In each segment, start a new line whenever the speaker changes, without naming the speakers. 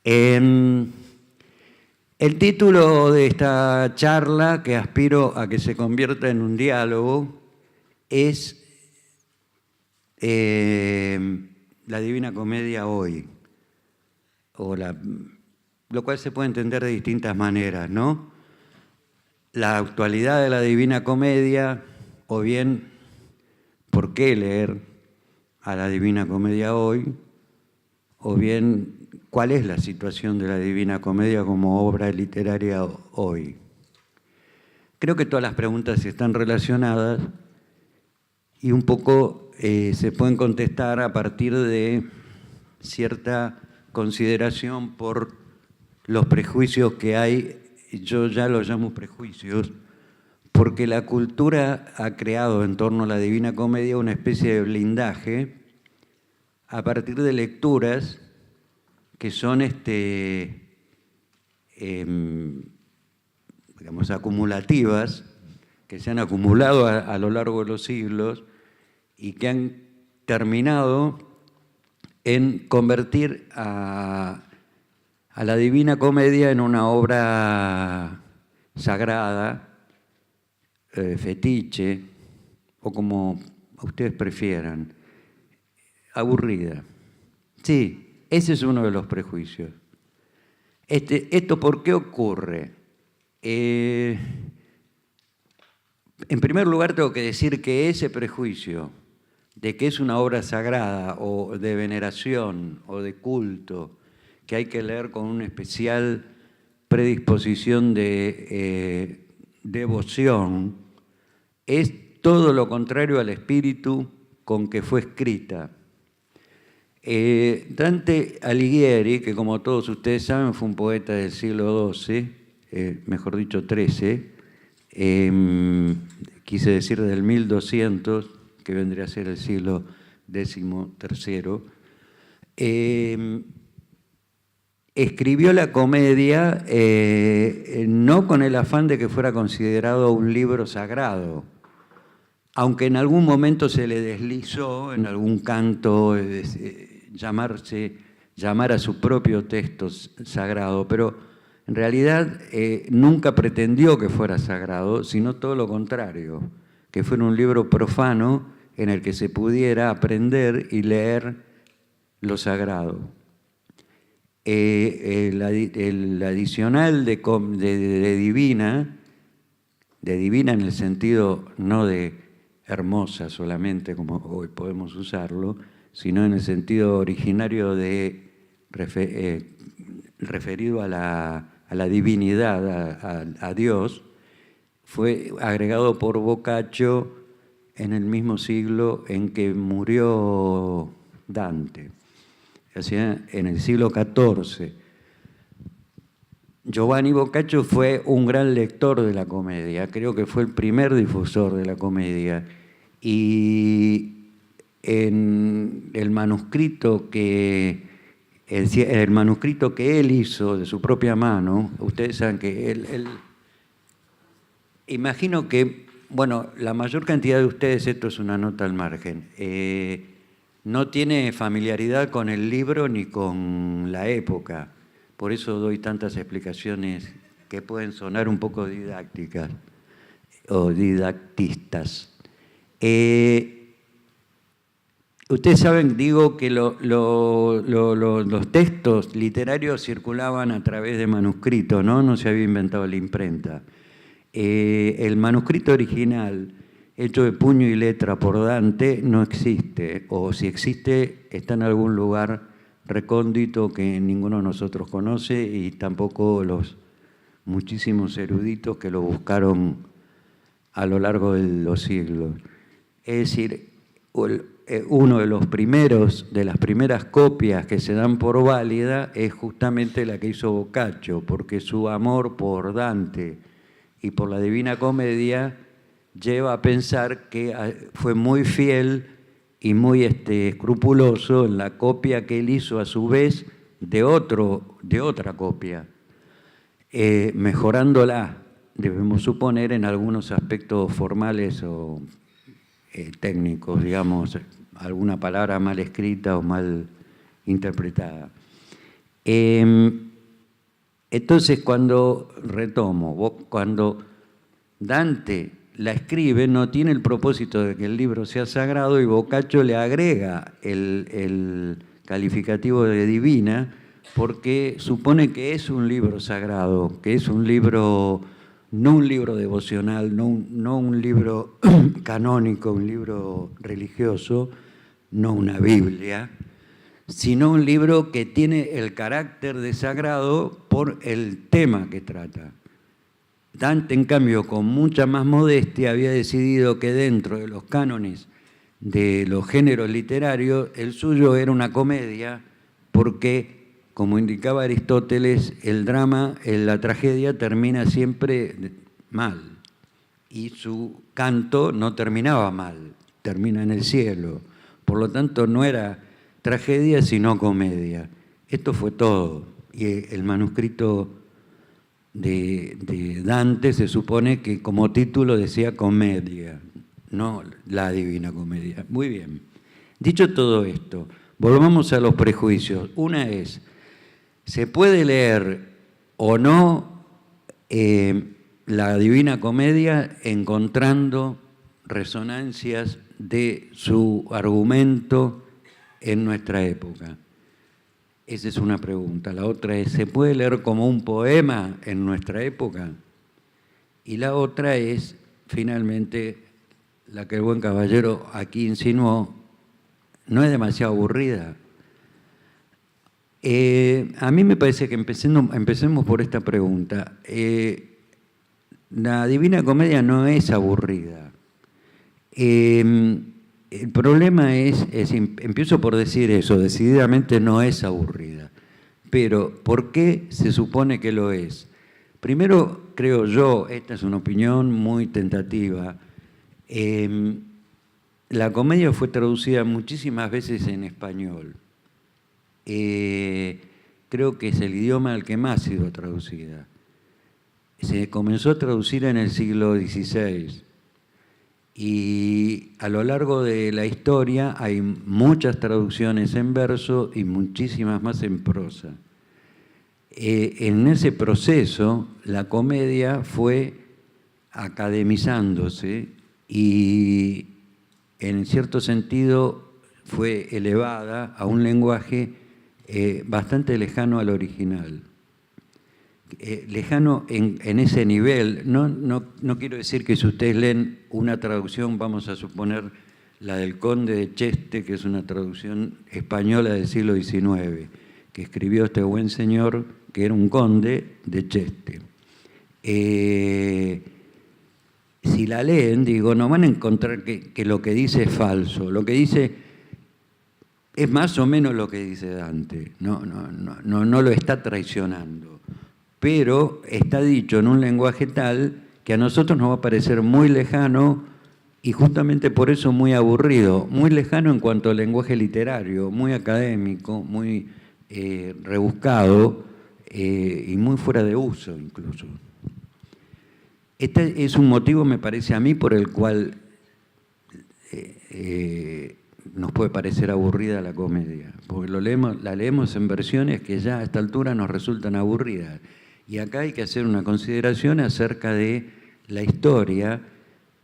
El título de esta charla, que aspiro a que se convierta en un diálogo, es La Divina Comedia hoy, lo cual se puede entender de distintas maneras, ¿no? La actualidad de la Divina Comedia, o bien, ¿por qué leer a la Divina Comedia hoy? O bien, ¿cuál es la situación de la Divina Comedia como obra literaria hoy? Creo que todas las preguntas están relacionadas y un poco se pueden contestar a partir de cierta consideración por los prejuicios que hay. Yo ya los llamo prejuicios, porque la cultura ha creado en torno a la Divina Comedia una especie de blindaje a partir de lecturas que son digamos, acumulativas, que se han acumulado a lo largo de los siglos y que han terminado en convertir a la Divina Comedia en una obra sagrada, fetiche, o como ustedes prefieran, aburrida. Sí, ese es uno de los prejuicios. ¿Esto por qué ocurre? En primer lugar, tengo que decir que ese prejuicio de que es una obra sagrada o de veneración o de culto, que hay que leer con una especial predisposición de devoción, es todo lo contrario al espíritu con que fue escrita. Dante Alighieri, que como todos ustedes saben fue un poeta del siglo XII, mejor dicho XIII, quise decir del 1200, que vendría a ser el siglo XIII, escribió la comedia no con el afán de que fuera considerado un libro sagrado, aunque en algún momento se le deslizó en algún canto llamar a su propio texto sagrado, pero en realidad nunca pretendió que fuera sagrado, sino todo lo contrario, que fuera un libro profano en el que se pudiera aprender y leer lo sagrado. El adicional de divina en el sentido no de hermosa solamente, como hoy podemos usarlo, sino en el sentido originario de referido a la divinidad, a Dios, fue agregado por Boccaccio en el mismo siglo en que murió Dante, o sea, en el siglo XIV. Giovanni Boccaccio fue un gran lector de la comedia, creo que fue el primer difusor de la comedia, y en el manuscrito que él hizo de su propia mano, ustedes saben que él imagino que, bueno, la mayor cantidad de ustedes, esto es una nota al margen, no tiene familiaridad con el libro ni con la época. Por eso doy tantas explicaciones que pueden sonar un poco didácticas o didactistas. Ustedes saben, digo, que los textos literarios circulaban a través de manuscritos, ¿no? No se había inventado la imprenta. El manuscrito original, hecho de puño y letra por Dante, no existe, o si existe, está en algún lugar recóndito que ninguno de nosotros conoce y tampoco los muchísimos eruditos que lo buscaron a lo largo de los siglos. Es decir, uno de las primeras copias que se dan por válida es justamente la que hizo Boccaccio, porque su amor por Dante y por la Divina Comedia lleva a pensar que fue muy fiel y muy escrupuloso en la copia que él hizo a su vez de otra copia, mejorándola, debemos suponer, en algunos aspectos formales o técnicos, digamos, alguna palabra mal escrita o mal interpretada. Entonces, cuando cuando Dante la escribe, no tiene el propósito de que el libro sea sagrado, y Boccaccio le agrega el calificativo de divina, porque supone que es un libro sagrado, que es un libro, no un libro devocional, no un libro canónico, un libro religioso, no una Biblia, sino un libro que tiene el carácter de sagrado por el tema que trata. Dante, en cambio, con mucha más modestia, había decidido que dentro de los cánones de los géneros literarios, el suyo era una comedia, porque, como indicaba Aristóteles, el drama, la tragedia termina siempre mal, y su canto no terminaba mal, termina en el cielo. Por lo tanto, no era tragedia, sino comedia. Esto fue todo. Y el manuscrito de Dante se supone que como título decía comedia, no la Divina Comedia. Muy bien. Dicho todo esto, volvamos a los prejuicios. Una es, ¿se puede leer o no la Divina Comedia encontrando resonancias de su argumento en nuestra época? Esa es una pregunta. La otra es, ¿se puede leer como un poema en nuestra época? Y la otra es, finalmente, la que el buen caballero aquí insinuó, ¿no es demasiado aburrida? A mí me parece que empecemos por esta pregunta. La Divina Comedia no es aburrida. El problema empiezo por decir eso, decididamente no es aburrida. Pero, ¿por qué se supone que lo es? Primero, creo yo, esta es una opinión muy tentativa, la comedia fue traducida muchísimas veces en español. Creo que es el idioma al que más ha sido traducida. Se comenzó a traducir en el siglo XVI. Y a lo largo de la historia hay muchas traducciones en verso y muchísimas más en prosa. En ese proceso, la comedia fue academizándose y, en cierto sentido, fue elevada a un lenguaje bastante lejano al original. Lejano en ese nivel. No quiero decir que si ustedes leen una traducción, vamos a suponer la del Conde de Cheste, que es una traducción española del siglo XIX, que escribió este buen señor, que era un conde de Cheste. Si la leen, digo, no van a encontrar que lo que dice es falso. Lo que dice es más o menos lo que dice Dante. No lo está traicionando. Pero está dicho en un lenguaje tal que a nosotros nos va a parecer muy lejano y justamente por eso muy aburrido. Muy lejano en cuanto al lenguaje literario, muy académico, muy rebuscado y muy fuera de uso incluso. Este es un motivo, me parece a mí, por el cual nos puede parecer aburrida la comedia, porque la leemos en versiones que ya a esta altura nos resultan aburridas. Y acá hay que hacer una consideración acerca de la historia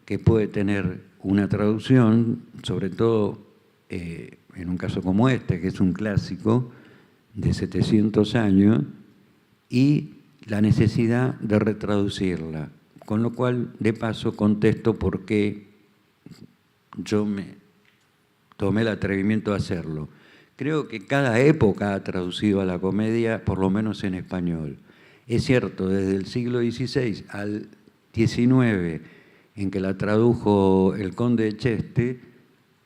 que puede tener una traducción, sobre todo en un caso como este, que es un clásico de 700 años, y la necesidad de retraducirla. Con lo cual, de paso, contesto por qué yo me tomé el atrevimiento de hacerlo. Creo que cada época ha traducido a la comedia, por lo menos en español. Es cierto, desde el siglo XVI al XIX, en que la tradujo el Conde de Cheste,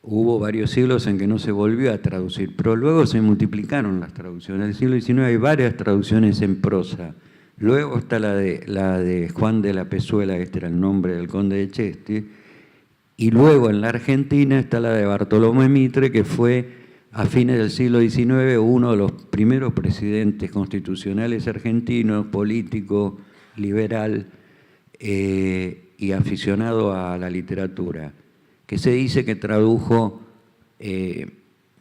hubo varios siglos en que no se volvió a traducir, pero luego se multiplicaron las traducciones. En el siglo XIX hay varias traducciones en prosa. Luego está la de Juan de la Pezuela, este era el nombre del Conde de Cheste, y luego en la Argentina está la de Bartolomé Mitre, que fue a fines del siglo XIX uno de los primeros presidentes constitucionales argentinos, político, liberal y aficionado a la literatura, que se dice que tradujo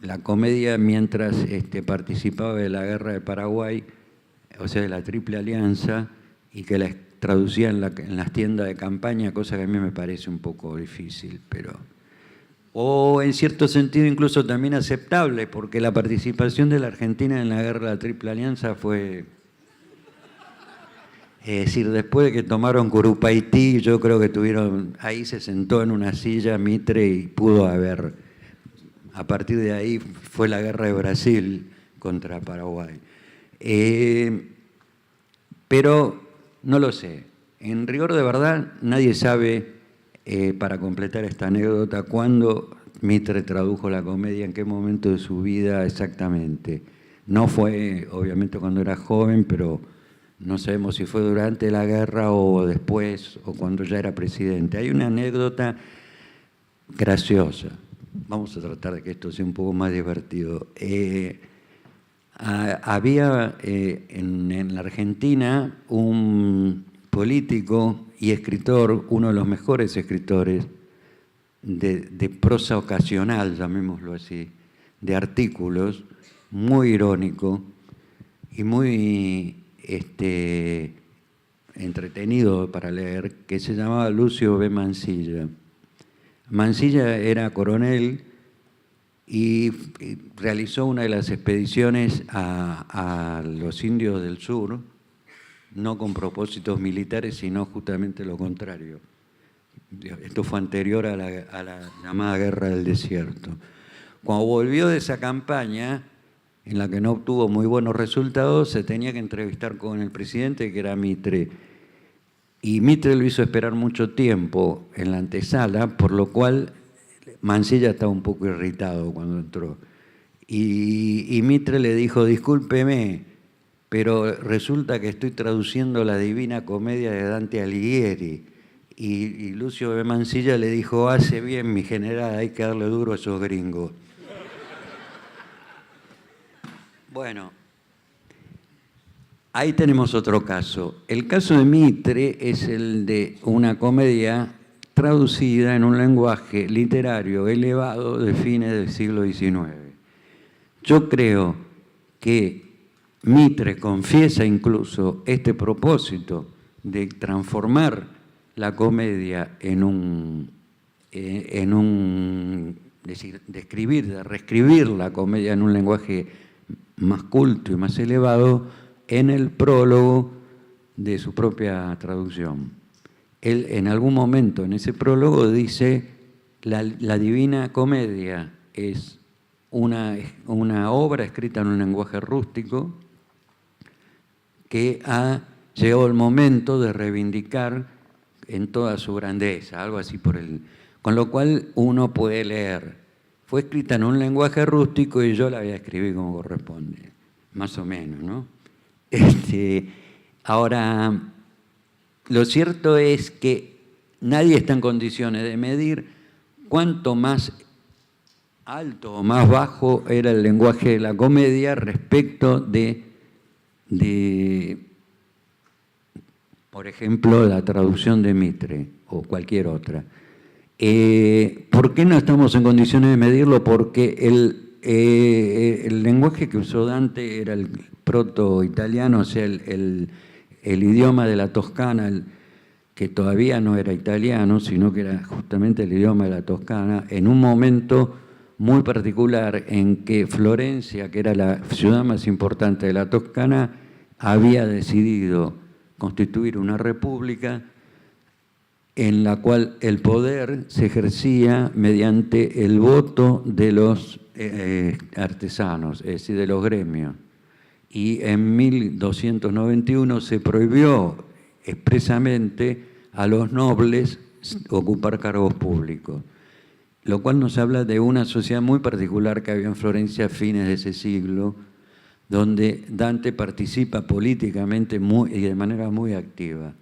la comedia mientras participaba de la guerra de Paraguay, o sea, de la Triple Alianza, y que la traducía en las tiendas de campaña, cosa que a mí me parece un poco difícil, pero... O en cierto sentido incluso también aceptable, porque la participación de la Argentina en la guerra de la Triple Alianza fue... Es decir, después de que tomaron Curupaití, yo creo que ahí se sentó en una silla Mitre y pudo haber, a partir de ahí fue la guerra de Brasil contra Paraguay. Pero no lo sé, en rigor de verdad nadie sabe, para completar esta anécdota, cuándo Mitre tradujo la comedia, en qué momento de su vida exactamente. No fue, obviamente, cuando era joven, pero... no sabemos si fue durante la guerra o después, o cuando ya era presidente. Hay una anécdota graciosa. Vamos a tratar de que esto sea un poco más divertido. Había en la Argentina un político y escritor, uno de los mejores escritores de prosa ocasional, llamémoslo así, de artículos, muy irónico y muy... entretenido para leer, que se llamaba Lucio B. Mansilla. Mansilla era coronel y realizó una de las expediciones a los indios del sur, no con propósitos militares, sino justamente lo contrario. Esto fue anterior a la llamada Guerra del Desierto. Cuando volvió de esa campaña, en la que no obtuvo muy buenos resultados, se tenía que entrevistar con el presidente, que era Mitre. Y Mitre lo hizo esperar mucho tiempo en la antesala, por lo cual Mansilla estaba un poco irritado cuando entró. Y Mitre le dijo, discúlpeme, pero resulta que estoy traduciendo la Divina Comedia de Dante Alighieri. Y Lucio B. Mansilla le dijo, hace bien, mi general, hay que darle duro a esos gringos. Bueno, ahí tenemos otro caso. El caso de Mitre es el de una comedia traducida en un lenguaje literario elevado de fines del siglo XIX. Yo creo que Mitre confiesa incluso este propósito de transformar la comedia de reescribir la comedia en un lenguaje más culto y más elevado en el prólogo de su propia traducción. Él en algún momento en ese prólogo dice, la Divina Comedia es una obra escrita en un lenguaje rústico que ha llegado el momento de reivindicar en toda su grandeza, algo así por el... Con lo cual uno puede leer, fue escrita en un lenguaje rústico y yo la voy a escribir como corresponde, más o menos, ¿no? Ahora, lo cierto es que nadie está en condiciones de medir cuánto más alto o más bajo era el lenguaje de la comedia respecto de por ejemplo, la traducción de Mitre o cualquier otra. ¿Por qué no estamos en condiciones de medirlo? Porque el lenguaje que usó Dante era el proto-italiano, o sea, el idioma de la Toscana, que todavía no era italiano, sino que era justamente el idioma de la Toscana, en un momento muy particular en que Florencia, que era la ciudad más importante de la Toscana, había decidido constituir una república en la cual el poder se ejercía mediante el voto de los artesanos, es decir, de los gremios. Y en 1291 se prohibió expresamente a los nobles ocupar cargos públicos, lo cual nos habla de una sociedad muy particular que había en Florencia a fines de ese siglo, donde Dante participa políticamente y de manera muy activa.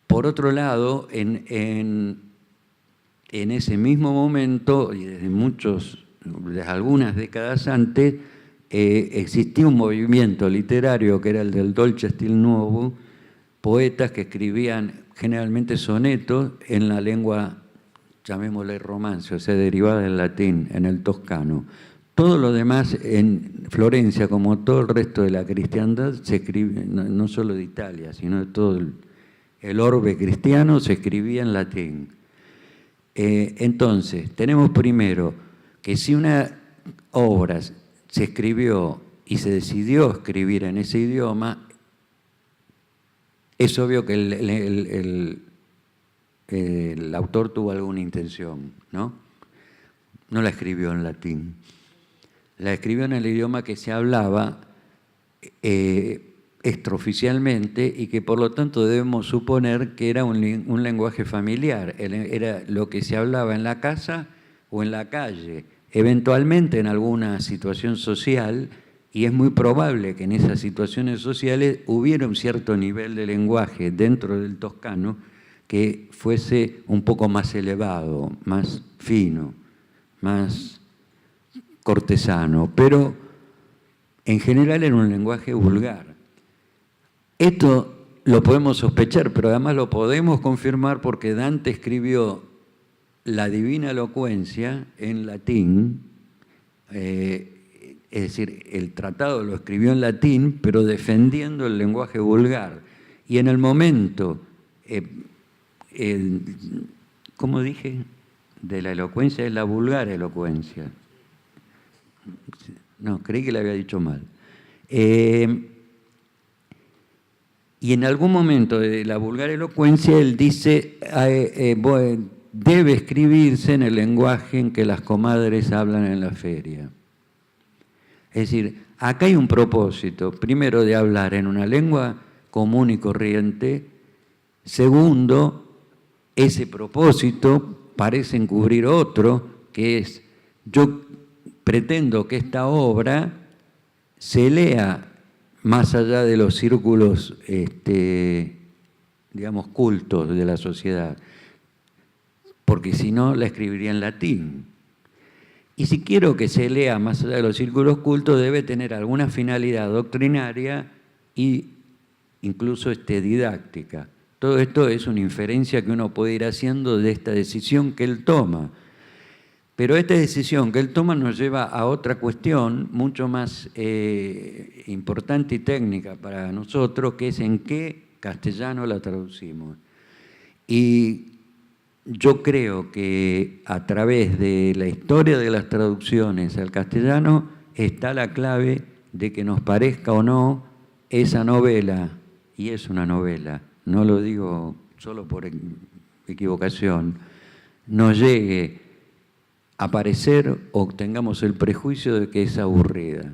Por otro lado, en ese mismo momento, y desde algunas décadas antes, existía un movimiento literario que era el del Dolce Stil Nuovo, poetas que escribían generalmente sonetos en la lengua, llamémosle romance, o sea, derivada del latín, en el toscano. todo lo demás en Florencia, como todo el resto de la cristiandad, se escribe, no solo de Italia, sino de todo el orbe cristiano, se escribía en latín. Entonces, tenemos primero que si una obra se escribió y se decidió escribir en ese idioma, es obvio que el autor tuvo alguna intención, ¿no? No la escribió en latín. La escribió en el idioma que se hablaba extraoficialmente y que por lo tanto debemos suponer que era un lenguaje familiar, era lo que se hablaba en la casa o en la calle, eventualmente en alguna situación social, y es muy probable que en esas situaciones sociales hubiera un cierto nivel de lenguaje dentro del toscano que fuese un poco más elevado, más fino, más cortesano, pero en general era un lenguaje vulgar. Esto lo podemos sospechar, pero además lo podemos confirmar porque Dante escribió la Divina Elocuencia en latín, es decir, el tratado lo escribió en latín, pero defendiendo el lenguaje vulgar. Y en el momento, ¿cómo dije? De la elocuencia es la vulgar elocuencia. No, creí que le había dicho mal. Y en algún momento de la vulgar elocuencia él dice, debe escribirse en el lenguaje en que las comadres hablan en la feria. Es decir, acá hay un propósito, primero de hablar en una lengua común y corriente, segundo, ese propósito parece encubrir otro, que es, yo pretendo que esta obra se lea más allá de los círculos, digamos, cultos de la sociedad, porque si no la escribiría en latín. Y si quiero que se lea más allá de los círculos cultos, debe tener alguna finalidad doctrinaria e incluso didáctica. Todo esto es una inferencia que uno puede ir haciendo de esta decisión que él toma. Pero esta decisión que él toma nos lleva a otra cuestión mucho más importante y técnica para nosotros, que es en qué castellano la traducimos. Y yo creo que a través de la historia de las traducciones al castellano está la clave de que nos parezca o no esa novela, y es una novela, no lo digo solo por equivocación, nos llegue a parecer o tengamos el prejuicio de que es aburrida.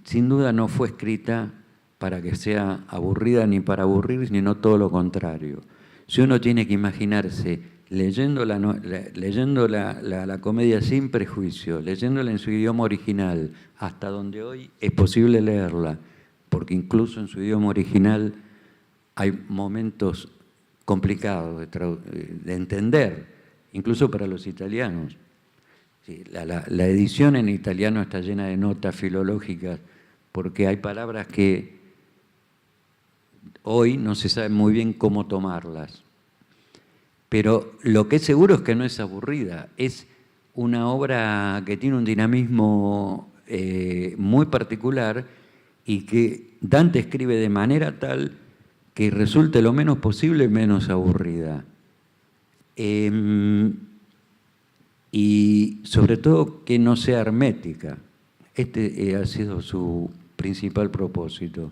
Sin duda no fue escrita para que sea aburrida ni para aburrir, sino todo lo contrario. Si uno tiene que imaginarse leyendo la comedia sin prejuicio, leyéndola en su idioma original, hasta donde hoy es posible leerla, porque incluso en su idioma original hay momentos complicados de entender, incluso para los italianos. Sí, la edición en italiano está llena de notas filológicas, porque hay palabras que hoy no se sabe muy bien cómo tomarlas. Pero lo que es seguro es que no es aburrida, es una obra que tiene un dinamismo muy particular y que Dante escribe de manera tal que resulte lo menos posible menos aburrida. Y sobre todo que no sea hermética. Este ha sido su principal propósito.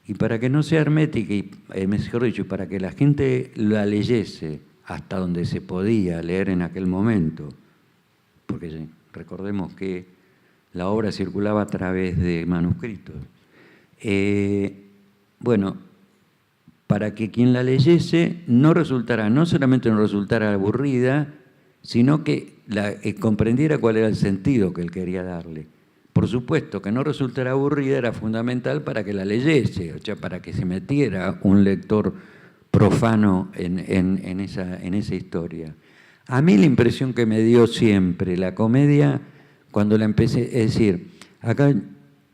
Y para que no sea hermética, y mejor dicho, para que la gente la leyese hasta donde se podía leer en aquel momento, porque recordemos que la obra circulaba a través de manuscritos. Bueno, para que quien la leyese no solamente no resultara aburrida, sino que comprendiera cuál era el sentido que él quería darle. Por supuesto, que no resultara aburrida era fundamental para que la leyese, o sea, para que se metiera un lector profano en esa historia. A mí la impresión que me dio siempre la comedia, cuando la empecé, es decir, acá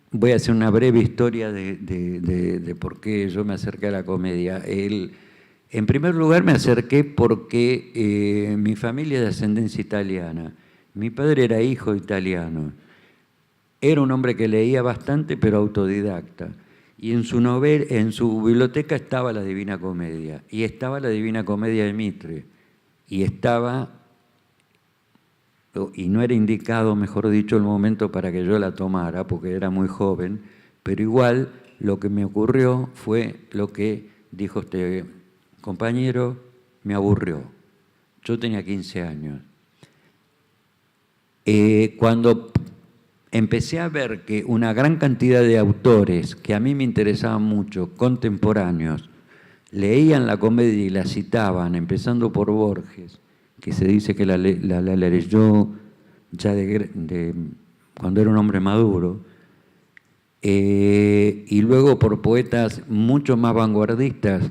voy a hacer una breve historia de por qué yo me acerqué a la comedia. En primer lugar me acerqué porque mi familia es de ascendencia italiana. Mi padre era hijo italiano Era un hombre que leía bastante, pero autodidacta. Y en su biblioteca estaba la Divina Comedia, y estaba la Divina Comedia de Mitre, y no era indicado, mejor dicho, el momento para que yo la tomara, porque era muy joven, pero igual lo que me ocurrió fue lo que dijo este compañero, me aburrió. Yo tenía 15 años. Cuando empecé a ver que una gran cantidad de autores que a mí me interesaban mucho, contemporáneos, leían la comedia y la citaban, empezando por Borges, que se dice que la leyó ya cuando era un hombre maduro, y luego por poetas mucho más vanguardistas,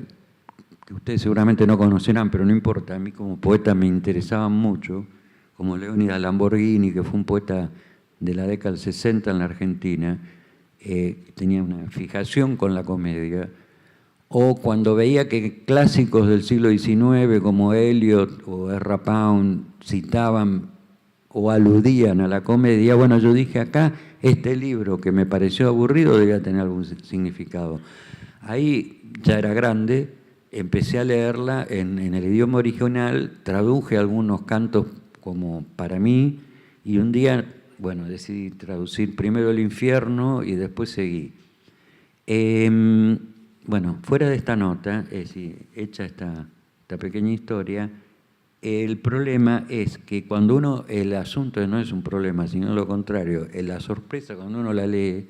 que ustedes seguramente no conocerán, pero no importa, a mí como poeta me interesaban mucho, como Leónidas Lamborghini, que fue un poeta de la década del 60 en la Argentina, tenía una fijación con la comedia, o cuando veía que clásicos del siglo XIX como Eliot o R. Pound citaban o aludían a la comedia, bueno, yo dije acá, este libro que me pareció aburrido debía tener algún significado. Ahí ya era grande, empecé a leerla en el idioma original, traduje algunos cantos como para mí, y un día, bueno, decidí traducir primero El Infierno y después seguí. Bueno, fuera de esta nota, es decir, hecha esta pequeña historia, el problema es que cuando el asunto no es un problema, sino lo contrario, la sorpresa cuando uno la lee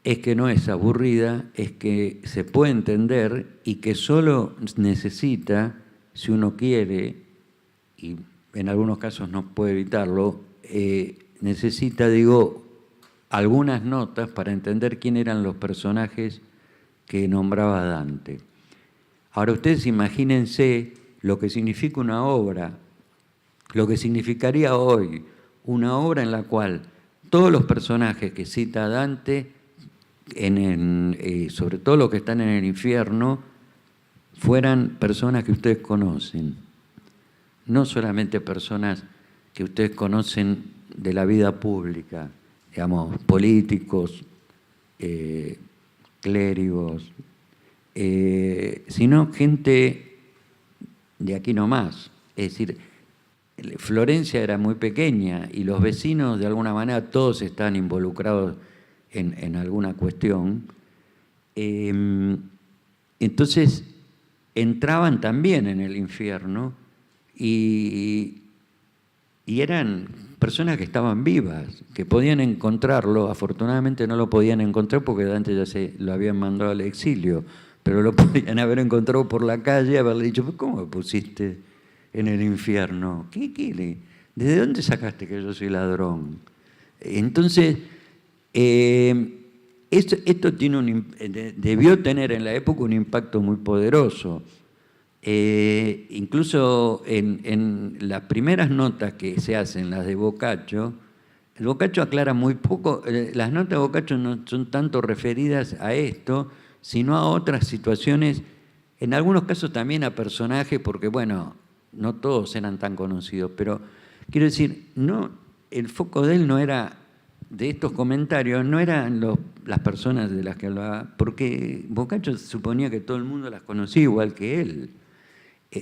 es que no es aburrida, es que se puede entender y que solo necesita, si uno quiere, y en algunos casos no puede evitarlo, necesita, digo, algunas notas para entender quién eran los personajes que nombraba Dante. Ahora ustedes imagínense lo que significa una obra, lo que significaría hoy una obra en la cual todos los personajes que cita Dante, sobre todo los que están en el infierno, fueran personas que ustedes conocen, no solamente personas que ustedes conocen de la vida pública, digamos, políticos, clérigos, sino gente de aquí nomás. Es decir, Florencia era muy pequeña y los vecinos de alguna manera todos están involucrados en alguna cuestión. Entonces entraban también en el infierno y eran personas que estaban vivas, que podían encontrarlo. Afortunadamente no lo podían encontrar porque Dante ya lo habían mandado al exilio, pero lo podían haber encontrado por la calle y haberle dicho, ¿cómo me pusiste en el infierno? ¿Desde dónde sacaste que yo soy ladrón? Entonces, esto debió tener en la época un impacto muy poderoso. Incluso en las primeras notas que se hacen, las de Boccaccio, el Boccaccio aclara muy poco, las notas de Boccaccio no son tanto referidas a esto, sino a otras situaciones, en algunos casos también a personajes, porque bueno, no todos eran tan conocidos, pero quiero decir, el foco de él no era, de estos comentarios, no eran las personas de las que hablaba, porque Boccaccio suponía que todo el mundo las conocía igual que él.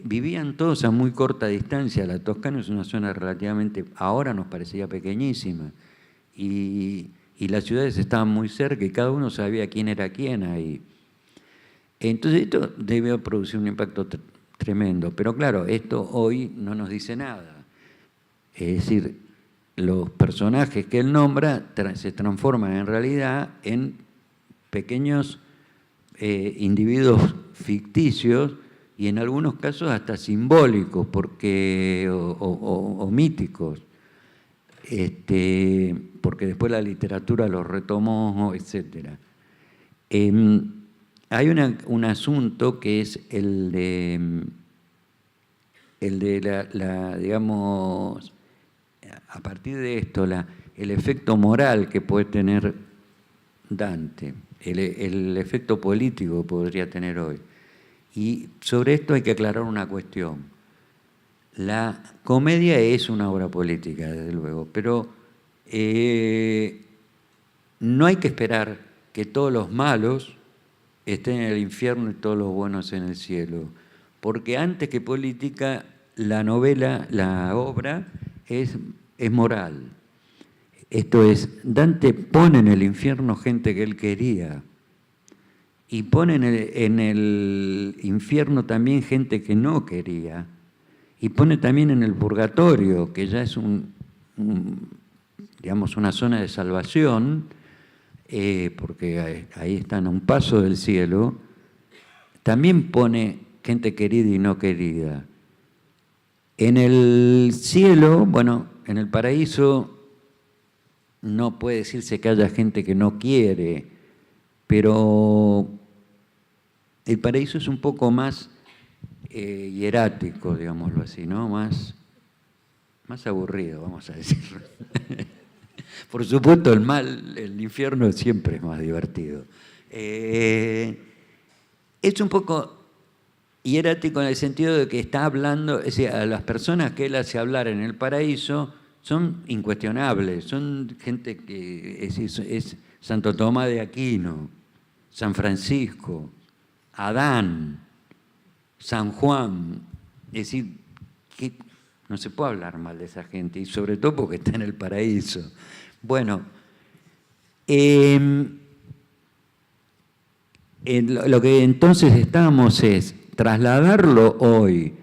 Vivían todos a muy corta distancia. La Toscana es una zona relativamente, ahora nos parecía pequeñísima, y las ciudades estaban muy cerca y cada uno sabía quién era quién ahí. Entonces esto debió producir un impacto tremendo, pero claro, esto hoy no nos dice nada. Es decir, los personajes que él nombra se transforman en realidad en pequeños individuos ficticios y en algunos casos hasta simbólicos o míticos, porque después la literatura los retomó, etc. Hay un asunto que es el de digamos, a partir de esto, el efecto moral que puede tener Dante, el efecto político que podría tener hoy. Y sobre esto hay que aclarar una cuestión. La comedia es una obra política, desde luego, pero No hay que esperar que todos los malos estén en el infierno y todos los buenos en el cielo, porque antes que política, la novela, la obra, es moral. Esto es, Dante pone en el infierno gente que él quería, y pone en el infierno también gente que no quería, y pone también en el purgatorio, que ya es digamos, una zona de salvación, porque ahí están a un paso del cielo, también pone gente querida y no querida. En el cielo, bueno, en el paraíso no puede decirse que haya gente que no quiere, pero el paraíso es un poco más hierático, digámoslo así, ¿no? Más aburrido, vamos a decirlo. Por supuesto, el infierno siempre es más divertido. Es un poco hierático en el sentido de que está hablando, es decir, a las personas que él hace hablar en el paraíso son incuestionables, son gente que es Santo Tomás de Aquino, San Francisco, Adán, San Juan, es decir, que no se puede hablar mal de esa gente, y sobre todo porque está en el paraíso. Bueno, lo que entonces estamos es, trasladarlo hoy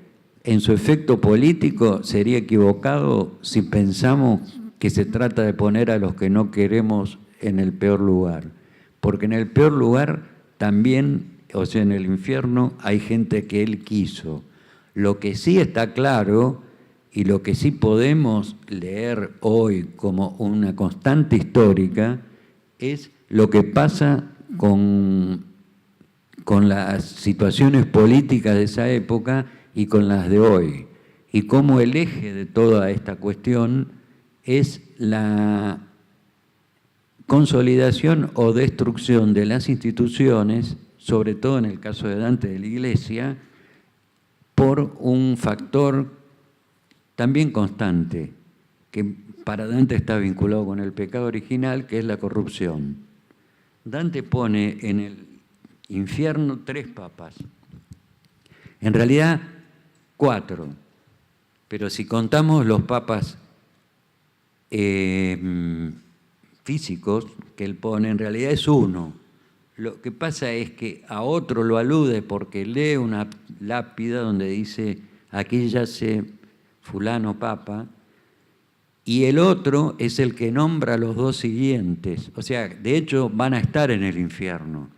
en su efecto político sería equivocado si pensamos que se trata de poner a los que no queremos en el peor lugar, porque en el peor lugar también, o sea, en el infierno hay gente que él quiso. Lo que sí está claro y lo que sí podemos leer hoy como una constante histórica es lo que pasa con las situaciones políticas de esa época y con las de hoy, y cómo el eje de toda esta cuestión es la consolidación o destrucción de las instituciones, sobre todo en el caso de Dante de la Iglesia, por un factor también constante, que para Dante está vinculado con el pecado original, que es la corrupción. Dante pone en el infierno 3 papas, en realidad 4, pero si contamos los papas físicos que él pone, en realidad es 1. Lo que pasa es que a otro lo alude porque lee una lápida donde dice, aquí yace fulano papa, y el otro es el que nombra a los 2 siguientes. O sea, de hecho van a estar en el infierno,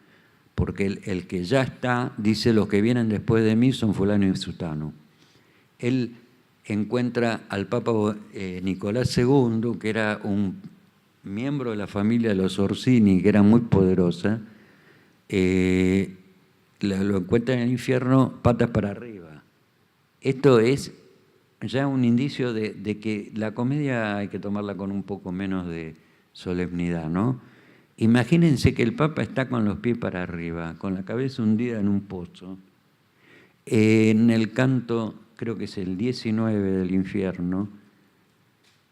porque el que ya está dice, los que vienen después de mí son fulano y sutano. Él encuentra al Papa Nicolás II, que era un miembro de la familia de los Orsini, que era muy poderosa, lo encuentra en el infierno patas para arriba. Esto es ya un indicio de que la comedia hay que tomarla con un poco menos de solemnidad, ¿no? Imagínense que el Papa está con los pies para arriba, con la cabeza hundida en un pozo. En el canto, creo que es el 19 del infierno,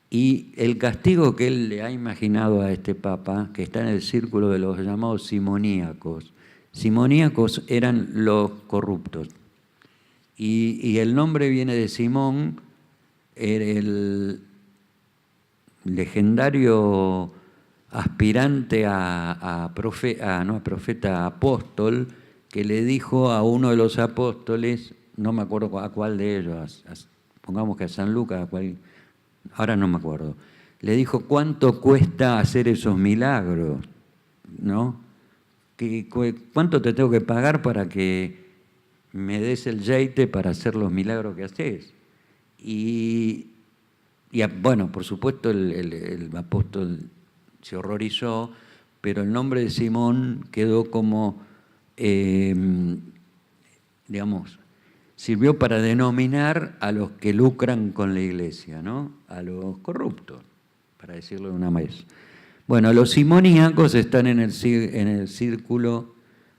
y el castigo que él le ha imaginado a este Papa, que está en el círculo de los llamados simoníacos. Simoníacos eran los corruptos. Y el nombre viene de Simón, el legendario aspirante a apóstol, que le dijo a uno de los apóstoles, no me acuerdo a cuál de ellos, pongamos que a San Lucas, ahora no me acuerdo, le dijo, ¿cuánto cuesta hacer esos milagros? ¿No? ¿Cuánto te tengo que pagar para que me des el yeite para hacer los milagros que haces? Y bueno, por supuesto el apóstol se horrorizó, pero el nombre de Simón quedó como, digamos, sirvió para denominar a los que lucran con la iglesia, ¿no? A los corruptos, para decirlo de una vez. Bueno, los simoníacos están en el círculo,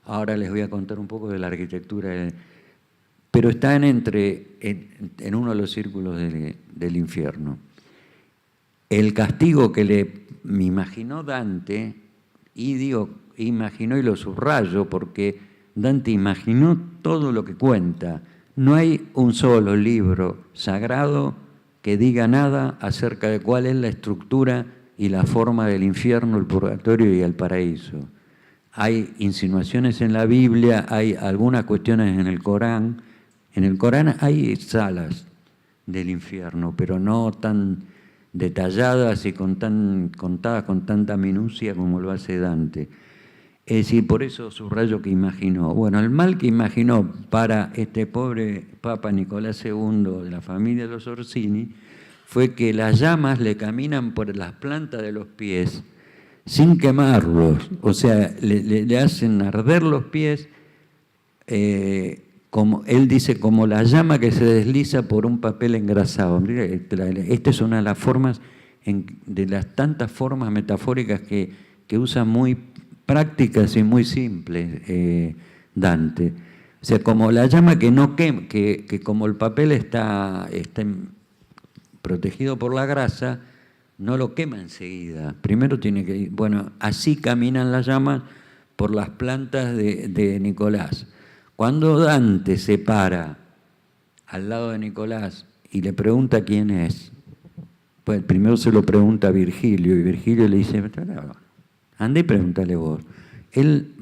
ahora les voy a contar un poco de la arquitectura, pero están en uno de los círculos del infierno. el castigo que me imaginó Dante, y digo, imaginó y lo subrayo porque Dante imaginó todo lo que cuenta. No hay un solo libro sagrado que diga nada acerca de cuál es la estructura y la forma del infierno, el purgatorio y el paraíso. Hay insinuaciones en la Biblia, hay algunas cuestiones en el Corán. En el Corán hay salas del infierno, pero no tan detalladas y contadas con tanta minucia como lo hace Dante. Es decir, por eso subrayo que imaginó. Bueno, el mal que imaginó para este pobre Papa Nicolás II de la familia de los Orsini fue que las llamas le caminan por las plantas de los pies sin quemarlos. O sea, le hacen arder los pies, como él dice, como la llama que se desliza por un papel engrasado. Esta es una de las formas, de las tantas formas metafóricas que usa muy prácticas y muy simples Dante. O sea, como la llama que no quema, que como el papel está protegido por la grasa, no lo quema enseguida. Primero tiene que ir. Bueno, así caminan las llamas por las plantas de Nicolás. Cuando Dante se para al lado de Nicolás y le pregunta quién es, pues primero se lo pregunta a Virgilio, y Virgilio le dice, anda y pregúntale vos. Él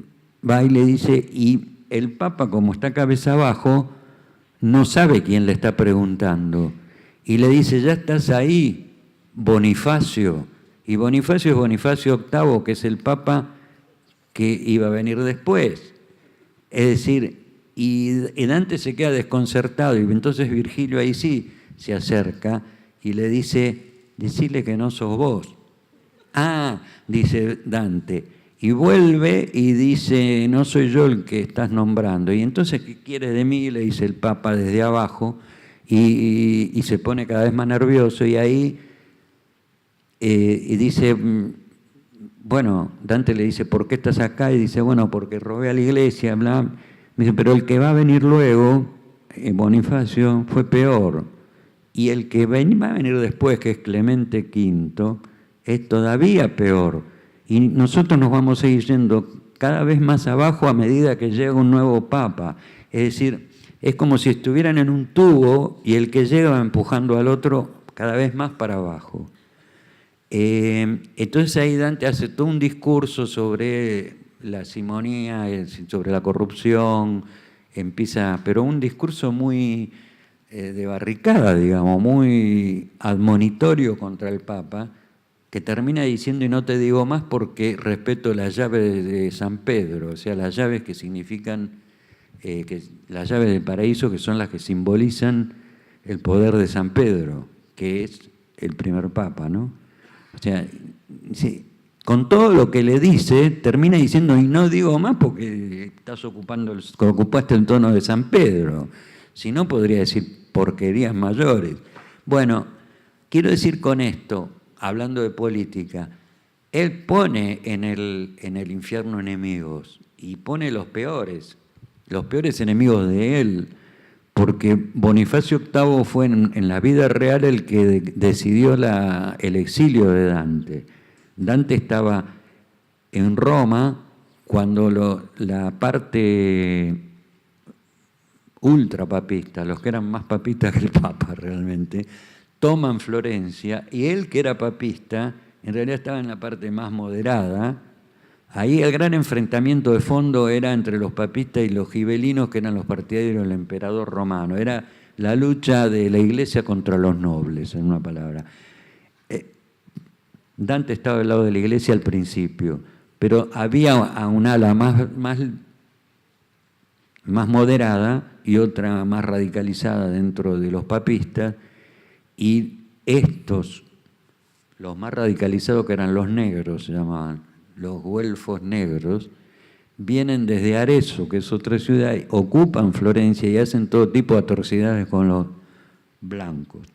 va y le dice, y el Papa, como está cabeza abajo, no sabe quién le está preguntando. Y le dice, ya estás ahí, Bonifacio. Y Bonifacio es Bonifacio VIII, que es el Papa que iba a venir después. Es decir, y Dante se queda desconcertado, y entonces Virgilio ahí sí se acerca y le dice, decile que no sos vos. Ah, dice Dante, y vuelve y dice, no soy yo el que estás nombrando. Y entonces, ¿qué quieres de mí? Le dice el Papa desde abajo, y se pone cada vez más nervioso, y ahí y dice, bueno, Dante le dice, ¿por qué estás acá? Y dice, bueno, porque robé a la iglesia, bla. Me dice, pero el que va a venir luego, Bonifacio, fue peor. Y el que va a venir después, que es Clemente V, es todavía peor. Y nosotros nos vamos a ir yendo cada vez más abajo a medida que llega un nuevo papa. Es decir, es como si estuvieran en un tubo y el que llega va empujando al otro cada vez más para abajo. Entonces ahí Dante hace todo un discurso sobre la simonía, sobre la corrupción, pero un discurso muy de barricada, digamos, muy admonitorio contra el Papa, que termina diciendo, y no te digo más porque respeto las llaves de San Pedro, o sea, las llaves que significan, las llaves del paraíso, que son las que simbolizan el poder de San Pedro, que es el primer Papa, ¿no? O sea, sí, con todo lo que le dice, termina diciendo, y no digo más porque ocupaste el tono de San Pedro, si no podría decir porquerías mayores. Bueno, quiero decir con esto, hablando de política, él pone en el infierno enemigos, y pone los peores enemigos de él, porque Bonifacio VIII fue en la vida real el que decidió el exilio de Dante. Dante estaba en Roma cuando la parte ultrapapista, los que eran más papistas que el Papa realmente, toman Florencia, y él, que era papista, en realidad estaba en la parte más moderada. Ahí el gran enfrentamiento de fondo era entre los papistas y los gibelinos, que eran los partidarios del emperador romano. Era la lucha de la iglesia contra los nobles, en una palabra. Dante estaba del lado de la iglesia al principio, pero había un ala más moderada y otra más radicalizada dentro de los papistas, y estos, los más radicalizados, que eran los negros, se llamaban, los güelfos negros, vienen desde Arezzo, que es otra ciudad, ocupan Florencia y hacen todo tipo de atrocidades con los blancos,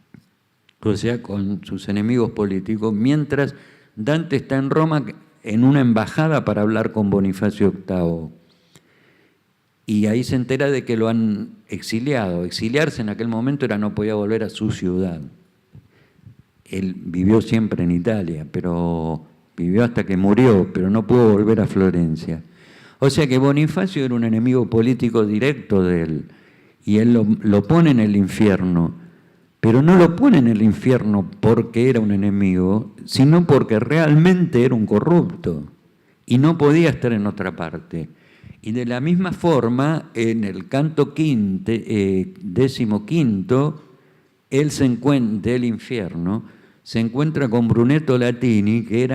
o sea, con sus enemigos políticos, mientras Dante está en Roma en una embajada para hablar con Bonifacio VIII. Y ahí se entera de que lo han exiliado. Exiliarse en aquel momento era no podía volver a su ciudad. él vivió siempre en Italia, pero vivió hasta que murió, pero no pudo volver a Florencia. O sea que Bonifacio era un enemigo político directo de él, y él lo pone en el infierno, pero no lo pone en el infierno porque era un enemigo, sino porque realmente era un corrupto, y no podía estar en otra parte. Y de la misma forma, en el canto 15º, él se encuentra del infierno, se encuentra con Brunetto Latini, que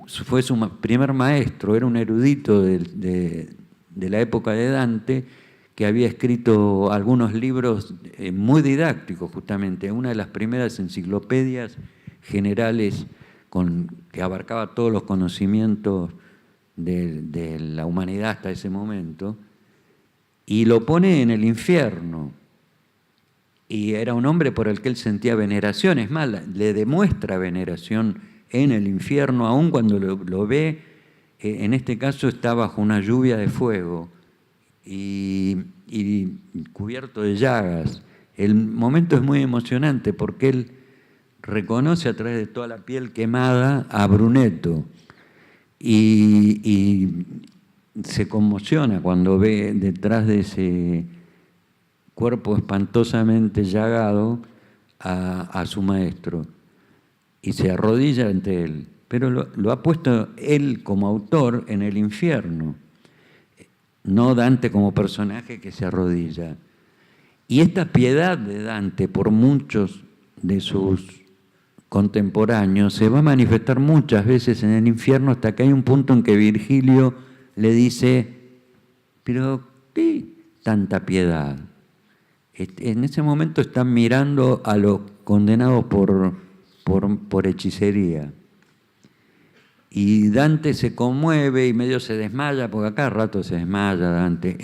fue su primer maestro, era un erudito de la época de Dante, que había escrito algunos libros muy didácticos, justamente, una de las primeras enciclopedias generales que abarcaba todos los conocimientos de la humanidad hasta ese momento, y lo pone en el infierno. Y era un hombre por el que él sentía veneración, es más, le demuestra veneración en el infierno, aun cuando lo ve, en este caso está bajo una lluvia de fuego y cubierto de llagas. El momento es muy emocionante porque él reconoce a través de toda la piel quemada a Brunetto y se conmociona cuando ve detrás de ese cuerpo espantosamente llagado a su maestro y se arrodilla ante él, pero lo ha puesto él como autor en el infierno, no Dante como personaje que se arrodilla. Y esta piedad de Dante por muchos de sus contemporáneos se va a manifestar muchas veces en el infierno, hasta que hay un punto en que Virgilio le dice: pero ¿qué tanta piedad? En ese momento están mirando a los condenados por hechicería. Y Dante se conmueve y medio se desmaya, porque a cada rato se desmaya Dante.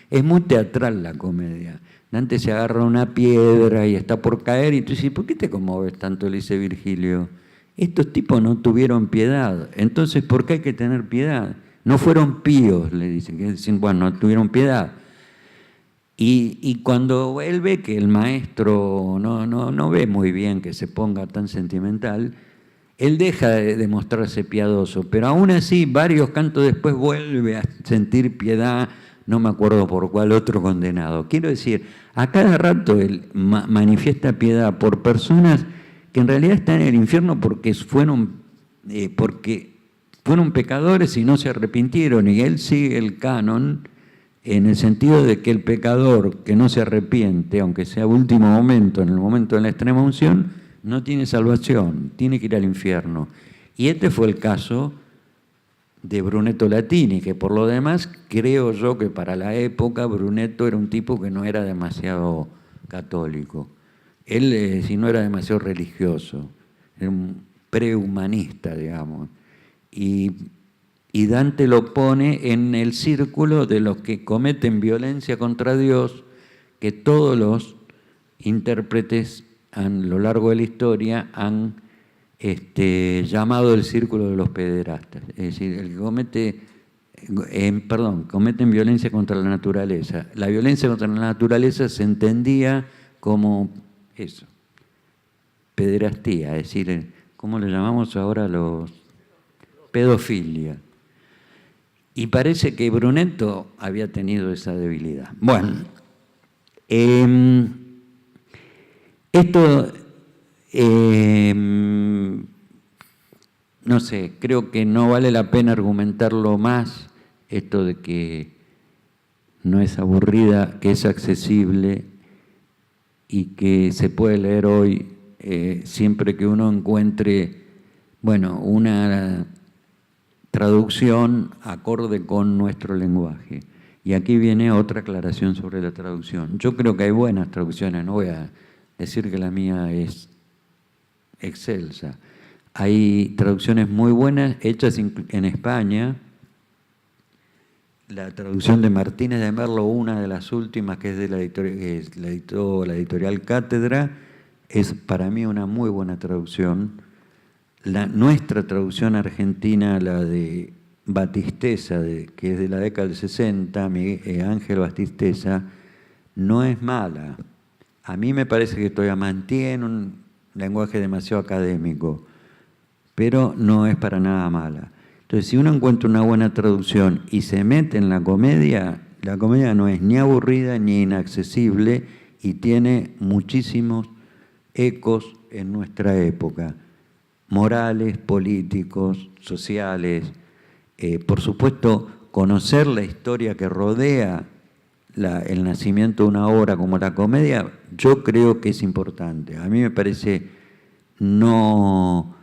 Es muy teatral la comedia. Dante se agarra una piedra y está por caer, y tú dices: ¿por qué te conmueves tanto?, le dice Virgilio. Estos tipos no tuvieron piedad. Entonces, ¿por qué hay que tener piedad? No fueron píos, le dicen. Que dicen, bueno, no tuvieron piedad. Y cuando él ve que el maestro no ve muy bien que se ponga tan sentimental, él deja de mostrarse piadoso, pero aún así, varios cantos después vuelve a sentir piedad, no me acuerdo por cuál otro condenado. Quiero decir, a cada rato él manifiesta piedad por personas que en realidad están en el infierno porque fueron pecadores y no se arrepintieron, y él sigue el canon en el sentido de que el pecador que no se arrepiente, aunque sea último momento, en el momento de la extrema unción, no tiene salvación, tiene que ir al infierno. Y este fue el caso de Brunetto Latini, que por lo demás creo yo que para la época Brunetto era un tipo que no era demasiado católico. Él si no era demasiado religioso, era un prehumanista, digamos. Y Dante lo pone en el círculo de los que cometen violencia contra Dios, que todos los intérpretes a lo largo de la historia han llamado el círculo de los pederastas. Es decir, el que cometen violencia contra la naturaleza. La violencia contra la naturaleza se entendía como eso, pederastía, es decir, ¿cómo le llamamos ahora los? Pedofilia. Y parece que Brunetto había tenido esa debilidad. Bueno, esto, no sé, creo que no vale la pena argumentarlo más, esto de que no es aburrida, que es accesible y que se puede leer hoy siempre que uno encuentre, bueno, una traducción acorde con nuestro lenguaje. Y aquí viene otra aclaración sobre la traducción. Yo creo que hay buenas traducciones, no voy a decir que la mía es excelsa. Hay traducciones muy buenas hechas en España. La traducción de Martínez de Merlo, una de las últimas, que es de la editorial Cátedra, es para mí una muy buena traducción. Nuestra traducción argentina, la de Batisteza, que es de la década del 60, Ángel Batisteza, no es mala. A mí me parece que todavía mantiene lenguaje demasiado académico, pero no es para nada mala. Entonces, si uno encuentra una buena traducción y se mete en la comedia no es ni aburrida ni inaccesible y tiene muchísimos ecos en nuestra época, morales, políticos, sociales. Por supuesto, conocer la historia que rodea el nacimiento de una obra como la comedia, yo creo que es importante. A mí me parece no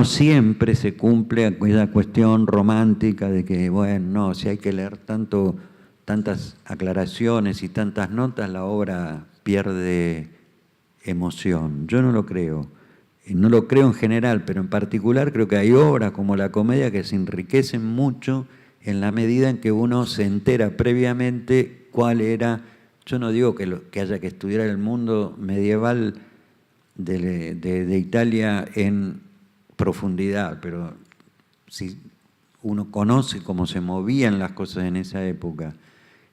siempre se cumple aquella cuestión romántica de que, bueno, no, si hay que leer tantas aclaraciones y tantas notas, la obra pierde emoción. Yo no lo creo. No lo creo en general, pero en particular creo que hay obras como la comedia que se enriquecen mucho en la medida en que uno se entera previamente cuál era. Yo no digo que haya que estudiar el mundo medieval de Italia en profundidad, pero si uno conoce cómo se movían las cosas en esa época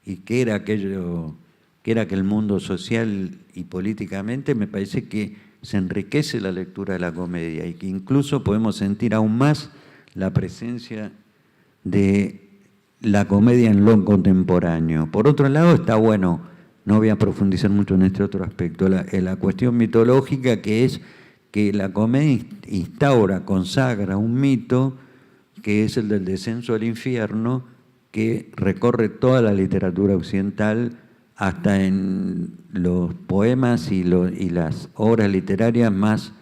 y qué era aquello, qué era aquel mundo social y políticamente, me parece que se enriquece la lectura de la comedia y que incluso podemos sentir aún más la presencia de la comedia en lo contemporáneo. Por otro lado, está bueno, no voy a profundizar mucho en este otro aspecto, la cuestión mitológica, que es que la comedia instaura, consagra un mito que es el del descenso al infierno, que recorre toda la literatura occidental, hasta en los poemas y las obras literarias más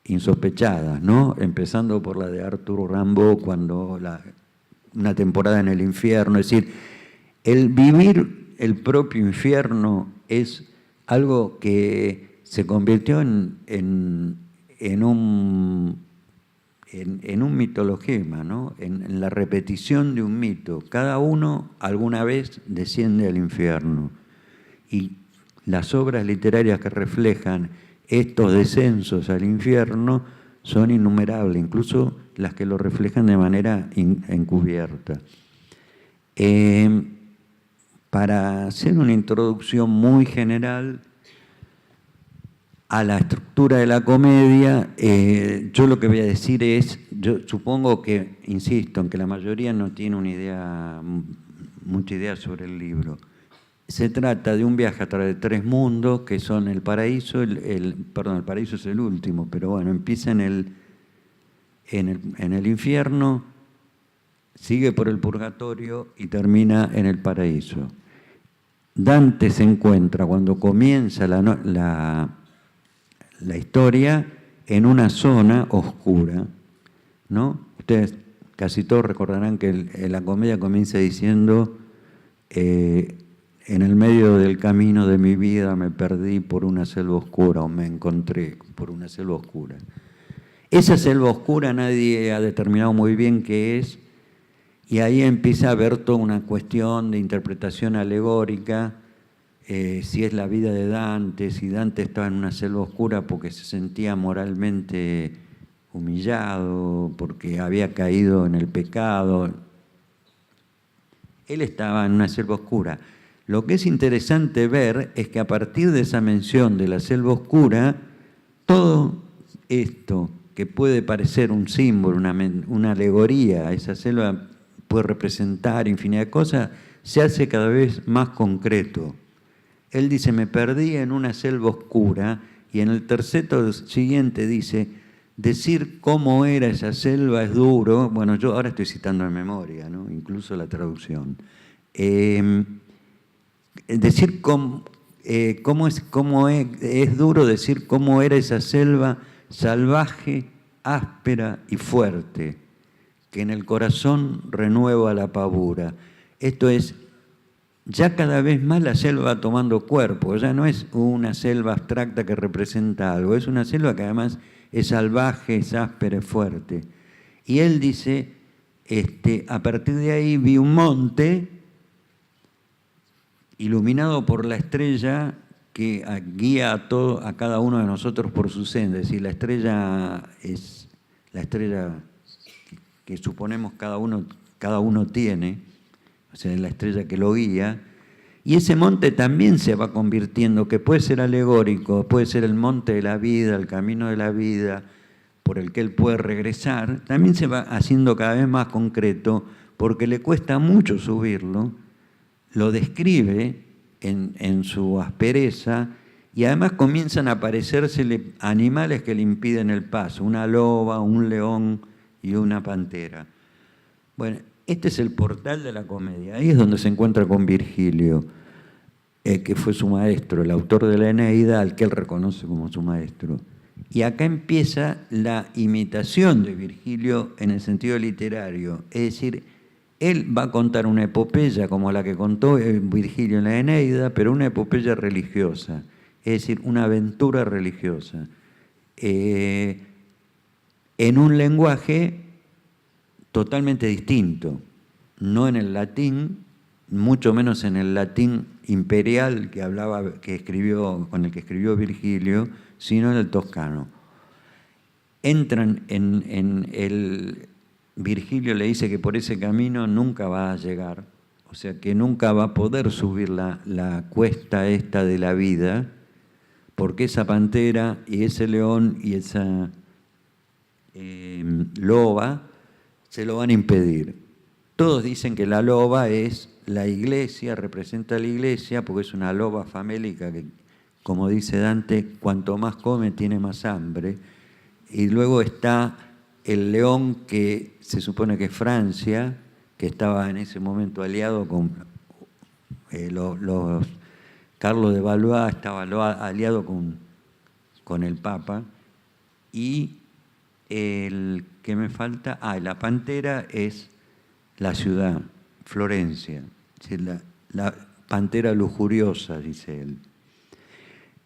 insospechadas, ¿no? Empezando por la de Arthur Rimbaud, cuando una temporada en el infierno. Es decir, el vivir el propio infierno es algo que se convirtió en un mitologema, ¿no? En la repetición de un mito. Cada uno alguna vez desciende al infierno. Y las obras literarias que reflejan estos descensos al infierno son innumerables, incluso las que lo reflejan de manera encubierta. Para hacer una introducción muy general a la estructura de la comedia, yo lo que voy a decir es, yo supongo que, insisto, en que la mayoría no tiene mucha idea sobre el libro. Se trata de un viaje a través de 3 mundos, que son el paraíso, perdón, el paraíso es el último, pero bueno, empieza en el infierno, sigue por el purgatorio y termina en el paraíso. Dante se encuentra, cuando comienza la historia, en una zona oscura, ¿no? Ustedes casi todos recordarán que la comedia comienza diciendo: en el medio del camino de mi vida me perdí por una selva oscura, o me encontré por una selva oscura. Esa selva oscura nadie ha determinado muy bien qué es, y ahí empieza a haber toda una cuestión de interpretación alegórica, si es la vida de Dante, si Dante estaba en una selva oscura porque se sentía moralmente humillado, porque había caído en el pecado. Él estaba en una selva oscura. Lo que es interesante ver es que a partir de esa mención de la selva oscura, todo esto que puede parecer un símbolo, una alegoría, esa selva puede representar infinidad de cosas, se hace cada vez más concreto. Él dice: me perdí en una selva oscura, y en el terceto siguiente dice: decir cómo era esa selva es duro. Bueno, yo ahora estoy citando de memoria, ¿no? Incluso la traducción. Decir es duro decir cómo era esa selva salvaje, áspera y fuerte, que en el corazón renueva la pavura. Esto es, ya cada vez más la selva va tomando cuerpo, ya no es una selva abstracta que representa algo, es una selva que además es salvaje, es áspera, es fuerte. Y él dice, a partir de ahí vi un monte iluminado por la estrella que guía a cada uno de nosotros por su senda. Es decir, la estrella es la estrella que suponemos cada uno tiene, o sea, es la estrella que lo guía, Y ese monte también se va convirtiendo, que puede ser alegórico, puede ser el monte de la vida, el camino de la vida, por el que él puede regresar, también se va haciendo cada vez más concreto, porque le cuesta mucho subirlo, lo describe en su aspereza, y además comienzan a aparecérsele animales que le impiden el paso, una loba, un león y una pantera. Bueno, este es el portal de la comedia, ahí es donde se encuentra con Virgilio, que fue su maestro, el autor de la Eneida, al que él reconoce como su maestro. Y acá empieza la imitación de Virgilio en el sentido literario, es decir, él va a contar una epopeya como la que contó Virgilio en la Eneida, pero una epopeya religiosa, es decir, una aventura religiosa, en un lenguaje totalmente distinto, no en el latín, mucho menos en el latín imperial que hablaba, con el que escribió Virgilio, sino en el toscano. Entran en el... Virgilio le dice que por ese camino nunca va a llegar, o sea que nunca va a poder subir la cuesta esta de la vida, porque esa pantera y ese león y esa loba se lo van a impedir. Todos dicen que la loba es la iglesia, representa a la iglesia, porque es una loba famélica que, como dice Dante, cuanto más come tiene más hambre. Y luego está el león, que se supone que es Francia, que estaba en ese momento aliado con los Carlos de Valois, estaba aliado con el Papa. Y el que me falta, la pantera es la ciudad, Florencia, es decir, la pantera lujuriosa, dice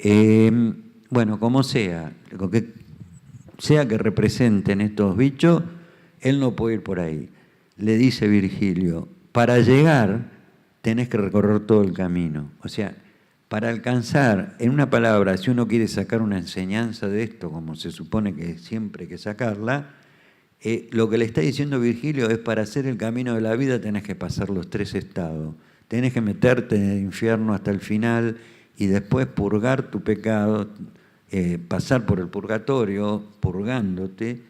él. Bueno, como sea, lo que sea que representen estos bichos, él no puede ir por ahí. Le dice Virgilio, para llegar tenés que recorrer todo el camino. O sea, para alcanzar, en una palabra, si uno quiere sacar una enseñanza de esto, como se supone que siempre hay que sacarla, lo que le está diciendo Virgilio es: para hacer el camino de la vida tenés que pasar los 3 estados. Tenés que meterte en el infierno hasta el final y después purgar tu pecado, pasar por el purgatorio, purgándote,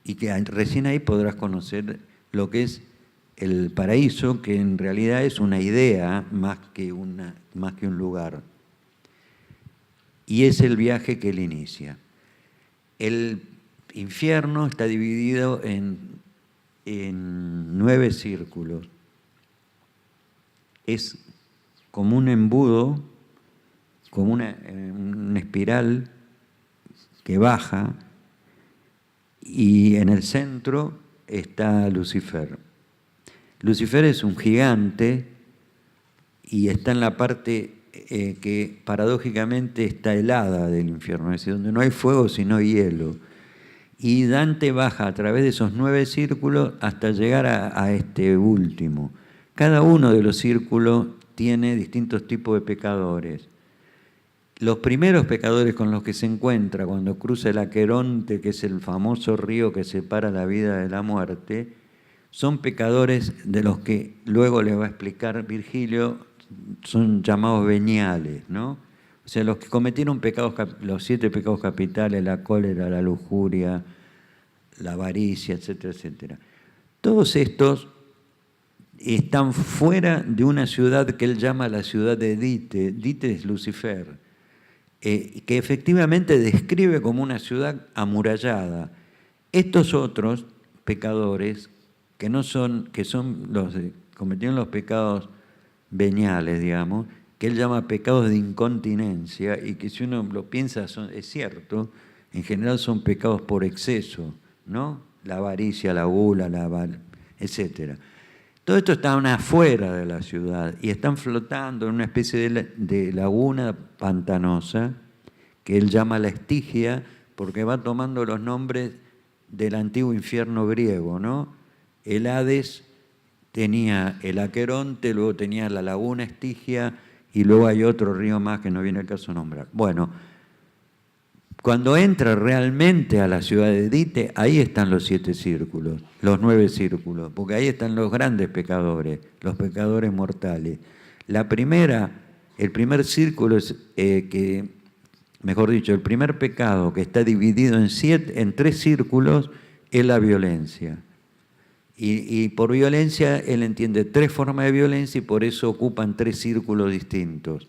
y que recién ahí podrás conocer lo que es el paraíso, que en realidad es una idea más que un lugar. Y es el viaje que él inicia. El infierno está dividido en 9 círculos. Es como un embudo, como una espiral que baja, y en el centro está Lucifer. Lucifer es un gigante y está en la parte que paradójicamente está helada del infierno, es decir, donde no hay fuego sino hielo. Y Dante baja a través de esos 9 círculos hasta llegar a este último. Cada uno de los círculos tiene distintos tipos de pecadores. Los primeros pecadores con los que se encuentra cuando cruza el Aqueronte, que es el famoso río que separa la vida de la muerte, son pecadores de los que luego le va a explicar Virgilio, son llamados veniales, ¿no? O sea, los que cometieron pecados, los 7 pecados capitales, la cólera, la lujuria, la avaricia, etcétera, etcétera. Todos estos están fuera de una ciudad que él llama la ciudad de Dite. Dite es Lucifer, que efectivamente describe como una ciudad amurallada. Estos otros pecadores, que son los que cometieron los pecados veniales, digamos, que él llama pecados de incontinencia, y que si uno lo piensa es cierto, en general son pecados por exceso, ¿no? La avaricia, la gula, etc. Todo esto está afuera de la ciudad y están flotando en una especie de laguna pantanosa que él llama la Estigia, porque va tomando los nombres del antiguo infierno griego, ¿no? El Hades tenía el Aqueronte, luego tenía la laguna Estigia, y luego hay otro río más que no viene al caso nombrar. Bueno, cuando entra realmente a la ciudad de Dite, ahí están los 7 círculos, los 9 círculos, porque ahí están los grandes pecadores, los pecadores mortales. La primera, el primer círculo es mejor dicho, el primer pecado que está dividido en 3 círculos es la violencia. Y por violencia él entiende 3 formas de violencia y por eso ocupan 3 círculos distintos,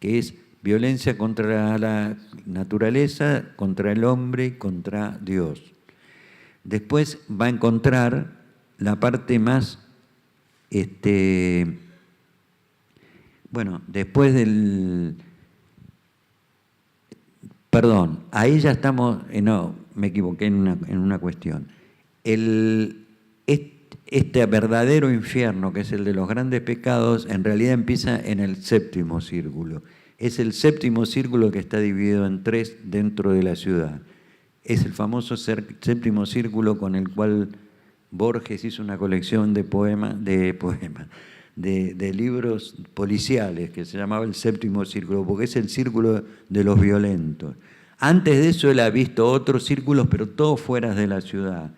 que es violencia contra la naturaleza, contra el hombre y contra Dios. Después va a encontrar la parte más, bueno, después del... Perdón, ahí ya estamos, no, me equivoqué en una cuestión. Este verdadero infierno, que es el de los grandes pecados, en realidad empieza en el 7º círculo. Es el 7º círculo que está dividido en 3 dentro de la ciudad. Es el famoso 7º círculo con el cual Borges hizo una colección de libros policiales que se llamaba el 7º círculo, porque es el círculo de los violentos. Antes de eso él ha visto otros círculos, pero todos fuera de la ciudad.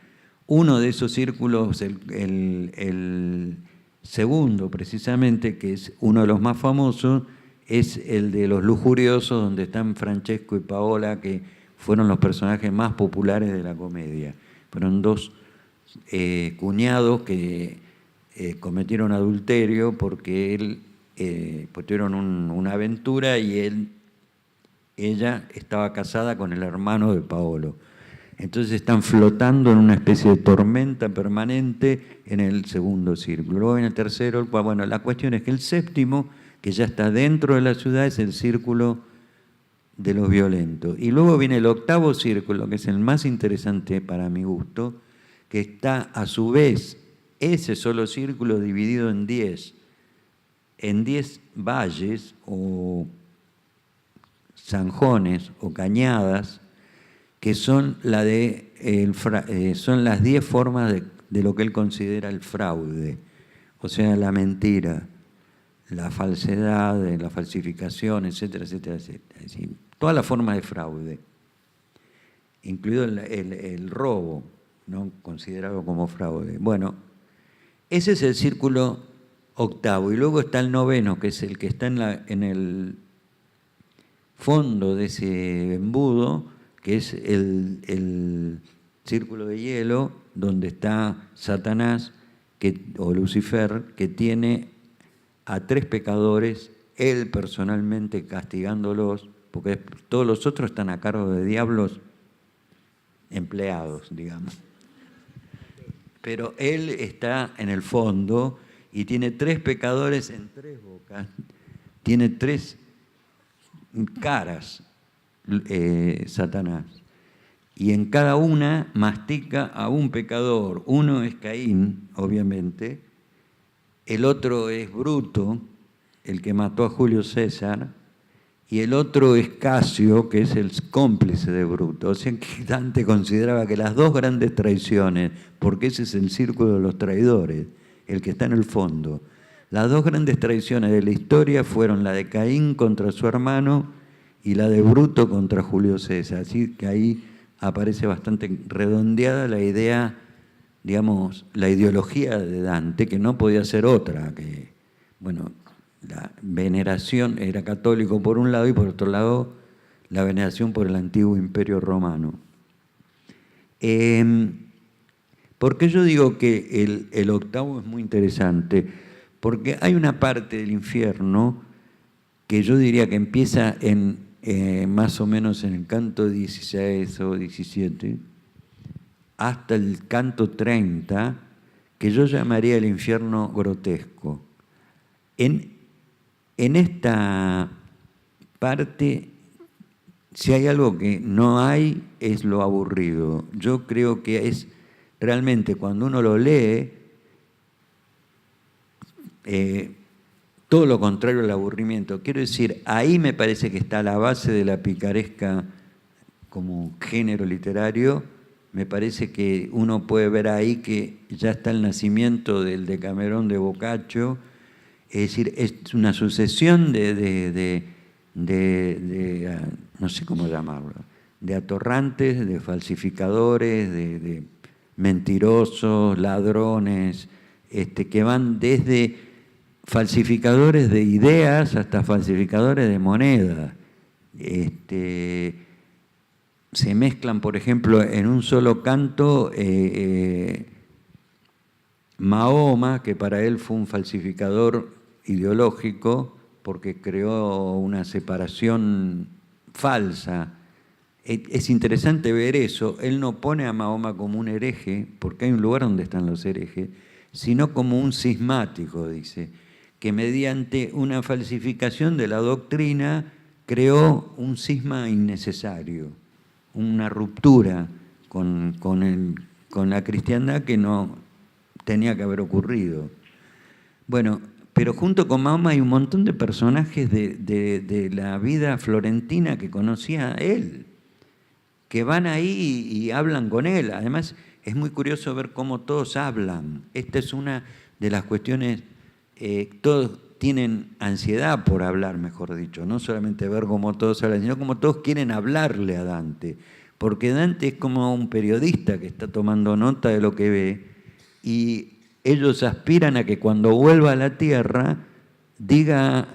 Uno de esos círculos, el segundo precisamente, que es uno de los más famosos, es el de los lujuriosos, donde están Francesco y Paola, que fueron los personajes más populares de la comedia. Fueron 2 cuñados que cometieron adulterio porque pues tuvieron una aventura y ella estaba casada con el hermano de Paolo. Entonces están flotando en una especie de tormenta permanente en el 2º círculo. Luego en el 3º, bueno, la cuestión es que el 7º, que ya está dentro de la ciudad, es el círculo de los violentos. Y luego viene el 8º círculo, que es el más interesante para mi gusto, que está a su vez ese solo círculo dividido en 10 valles o zanjones o cañadas, que son, son las 10 formas de lo que él considera el fraude, o sea, la mentira, la falsedad, la falsificación, etcétera, etcétera, etcétera. Es decir, todas las formas de fraude, incluido el robo, ¿no? Considerado como fraude. Bueno, ese es el círculo 8º, y luego está el 9º, que es el que está en el fondo de ese embudo, que es el círculo de hielo, donde está Satanás o Lucifer, que tiene a 3 pecadores, él personalmente castigándolos, porque todos los otros están a cargo de diablos empleados, digamos. Pero él está en el fondo y tiene 3 pecadores en 3 bocas, tiene 3 caras, Satanás, y en cada una mastica a un pecador. Uno es Caín, obviamente, el otro es Bruto, el que mató a Julio César, y el otro es Casio, que es el cómplice de Bruto. O sea que Dante consideraba que las 2 grandes traiciones, porque ese es el círculo de los traidores, el que está en el fondo, las 2 grandes traiciones de la historia fueron la de Caín contra su hermano y la de Bruto contra Julio César. Así que ahí aparece bastante redondeada la idea, digamos, la ideología de Dante, que no podía ser otra, que, bueno, la veneración era católico por un lado y por otro lado la veneración por el antiguo imperio romano. ¿Por qué yo digo que el 8º es muy interesante? Porque hay una parte del infierno que yo diría que empieza más o menos en el canto 16 o 17, hasta el canto 30, que yo llamaría el infierno grotesco. En esta parte, si hay algo que no hay, es lo aburrido. Yo creo que es realmente cuando uno lo lee, todo lo contrario al aburrimiento. Quiero decir, ahí me parece que está la base de la picaresca como género literario. Me parece que uno puede ver ahí que ya está el nacimiento del Decamerón de Boccaccio. Es decir, es una sucesión de no sé cómo llamarlo, de atorrantes, de falsificadores, de mentirosos, ladrones, que van desde falsificadores de ideas hasta falsificadores de moneda. Se mezclan, por ejemplo, en un solo canto Mahoma, que para él fue un falsificador ideológico porque creó una separación falsa. Es interesante ver eso. Él no pone a Mahoma como un hereje, porque hay un lugar donde están los herejes, sino como un cismático, dice, que mediante una falsificación de la doctrina creó un cisma innecesario, una ruptura con la cristiandad que no tenía que haber ocurrido. Bueno, pero junto con Mahoma hay un montón de personajes de la vida florentina que conocía él, que van ahí y hablan con él. Además, es muy curioso ver cómo todos hablan. Esta es una de las cuestiones, todos tienen ansiedad por hablar, mejor dicho, no solamente ver cómo todos hablan, sino cómo todos quieren hablarle a Dante, porque Dante es como un periodista que está tomando nota de lo que ve, y ellos aspiran a que cuando vuelva a la tierra diga,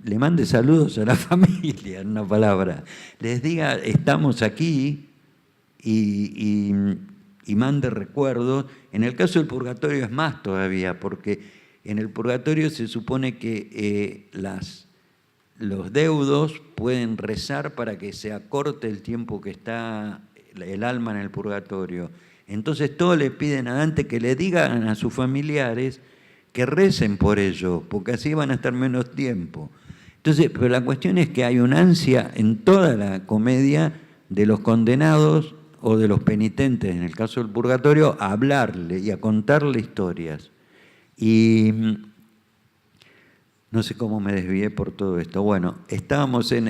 le mande saludos a la familia, en una palabra, les diga, estamos aquí, y mande recuerdos. En el caso del purgatorio es más todavía, porque en el purgatorio se supone que los deudos pueden rezar para que se acorte el tiempo que está el alma en el purgatorio. Entonces todos le piden a Dante que le digan a sus familiares que recen por ello, porque así van a estar menos tiempo. Entonces, pero la cuestión es que hay una ansia en toda la comedia de los condenados o de los penitentes, en el caso del purgatorio, a hablarle y a contarle historias. Y no sé cómo me desvié por todo esto. Bueno, estamos en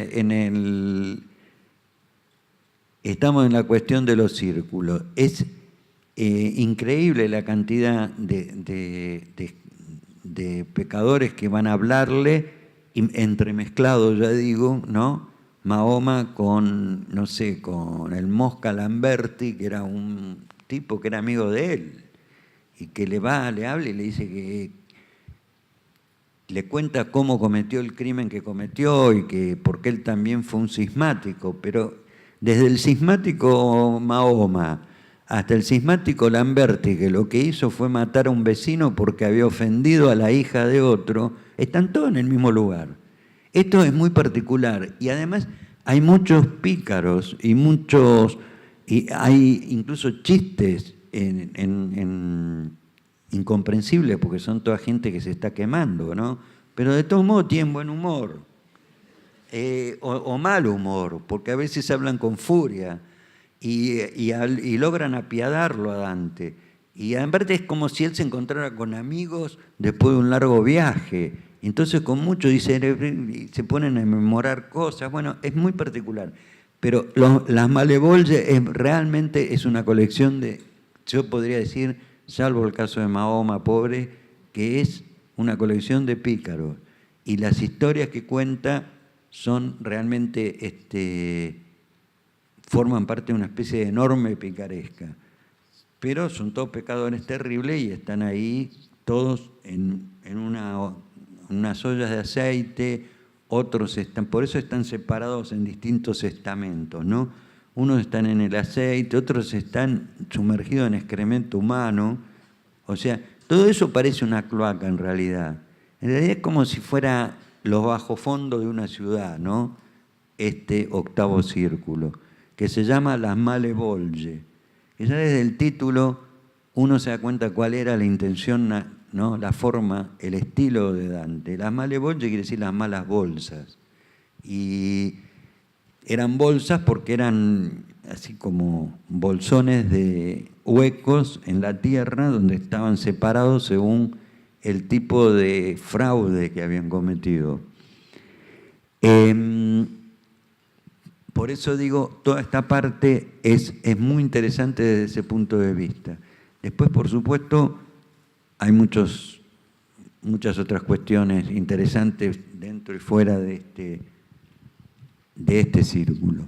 la cuestión de los círculos. Es increíble la cantidad de pecadores que van a hablarle, entremezclados, ya digo, ¿no? Mahoma con, no sé, con el Mosca Lamberti, que era un tipo que era amigo de él, y que le habla y le dice que le cuenta cómo cometió el crimen que cometió y que porque él también fue un cismático, pero desde el cismático Mahoma hasta el cismático Lamberti, que lo que hizo fue matar a un vecino porque había ofendido a la hija de otro, están todos en el mismo lugar. Esto es muy particular y además hay muchos pícaros y hay incluso chistes incomprensibles porque son toda gente que se está quemando, ¿no? Pero de todos modos tienen buen humor o mal humor, porque a veces hablan con furia y logran apiadarlo a Dante. Y aparte es como si él se encontrara con amigos después de un largo viaje. Entonces con mucho se ponen a memorar cosas. Bueno, es muy particular. Pero las Malevolge realmente es una colección de, yo podría decir, salvo el caso de Mahoma, pobre, que es una colección de pícaros. Y las historias que cuenta son realmente, forman parte de una especie de enorme picaresca. Pero son todos pecadores terribles y están ahí todos en unas ollas de aceite, otros por eso están separados en distintos estamentos, ¿no? Unos están en el aceite, otros están sumergidos en excremento humano. O sea, todo eso parece una cloaca en realidad. En realidad es como si fuera los bajofondos de una ciudad, ¿no? Este octavo círculo, que se llama las Malevolge. Que ya desde el título uno se da cuenta cuál era la intención, ¿no? La forma, el estilo de Dante. Las Malevolge quiere decir las malas bolsas. Y eran bolsas porque eran así como bolsones de huecos en la tierra donde estaban separados según el tipo de fraude que habían cometido. Por eso digo, toda esta parte es muy interesante desde ese punto de vista. Después, por supuesto, hay muchas otras cuestiones interesantes dentro y fuera de este círculo.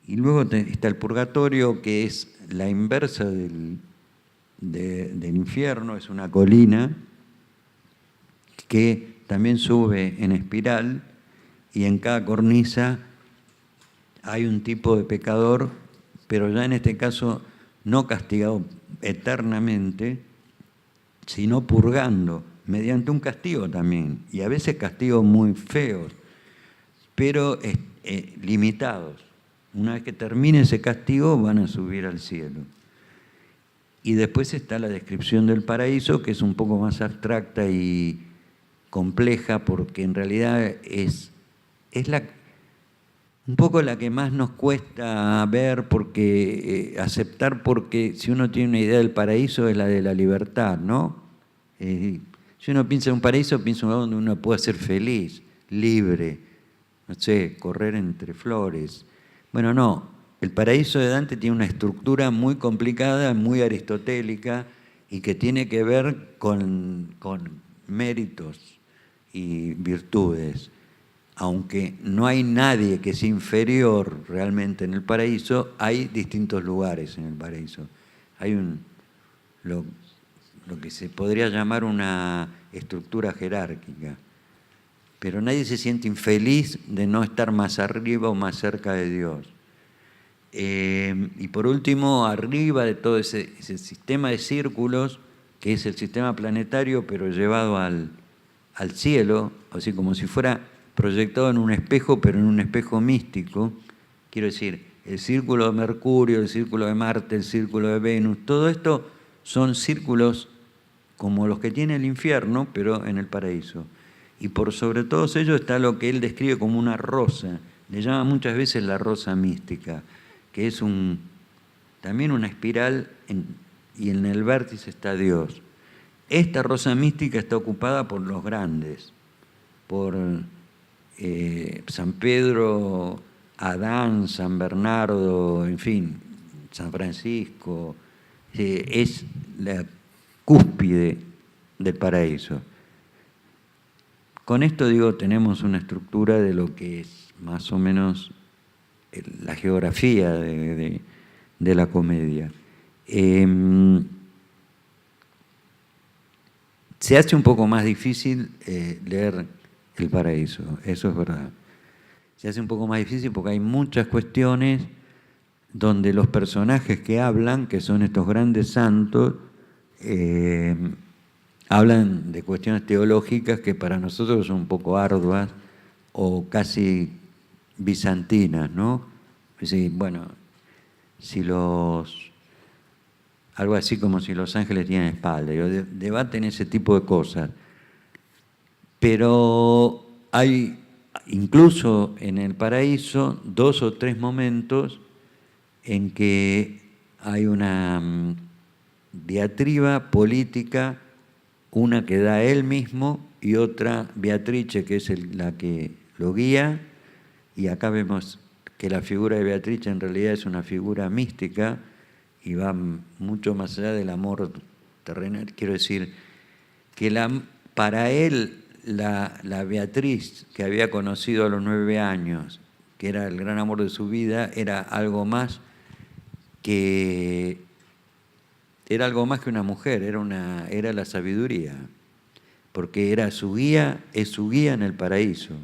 Y luego está el purgatorio, que es la inversa del infierno, es una colina que también sube en espiral y en cada cornisa hay un tipo de pecador, pero ya en este caso no castigado eternamente, sino purgando, mediante un castigo también, y a veces castigos muy feos, pero limitados. Una vez que termine ese castigo van a subir al cielo. Y después está la descripción del paraíso, que es un poco más abstracta y compleja, porque en realidad es un poco la que más nos cuesta ver, aceptar, porque si uno tiene una idea del paraíso es la de la libertad, ¿no? Si uno piensa en un paraíso, piensa en un lugar donde uno puede ser feliz, libre, no sé, correr entre flores. Bueno, no. El paraíso de Dante tiene una estructura muy complicada, muy aristotélica, y que tiene que ver con méritos y virtudes. Aunque no hay nadie que sea inferior realmente en el paraíso, hay distintos lugares en el paraíso. Hay lo que se podría llamar una estructura jerárquica. Pero nadie se siente infeliz de no estar más arriba o más cerca de Dios. Y por último, arriba de todo ese sistema de círculos, que es el sistema planetario, pero llevado al cielo, así como si fuera proyectado en un espejo, pero en un espejo místico. Quiero decir, el círculo de Mercurio, el círculo de Marte, el círculo de Venus, todo esto son círculos como los que tiene el infierno, pero en el paraíso. Y por sobre todos ellos está lo que él describe como una rosa, le llama muchas veces la rosa mística, que es también una espiral y en el vértice está Dios. Esta rosa mística está ocupada por los grandes, por San Pedro, Adán, San Bernardo, en fin, San Francisco. Es la cúspide del paraíso. Con esto digo, tenemos una estructura de lo que es más o menos la geografía de la comedia. Se hace un poco más difícil leer El Paraíso, eso es verdad. Se hace un poco más difícil porque hay muchas cuestiones donde los personajes que hablan, que son estos grandes santos, hablan de cuestiones teológicas que para nosotros son un poco arduas o casi bizantinas, ¿no? Es decir, bueno, algo así como si los ángeles tienen espalda, debaten ese tipo de cosas. Pero hay, incluso en el paraíso, 2 o 3 momentos en que hay una diatriba política, una que da él mismo y otra Beatrice, que es la que lo guía, y acá vemos que la figura de Beatrice en realidad es una figura mística y va mucho más allá del amor terrenal. Quiero decir que para él la Beatriz que había conocido a los 9 años, que era el gran amor de su vida, era algo más que una mujer, era la sabiduría, porque era su guía, es su guía en el paraíso.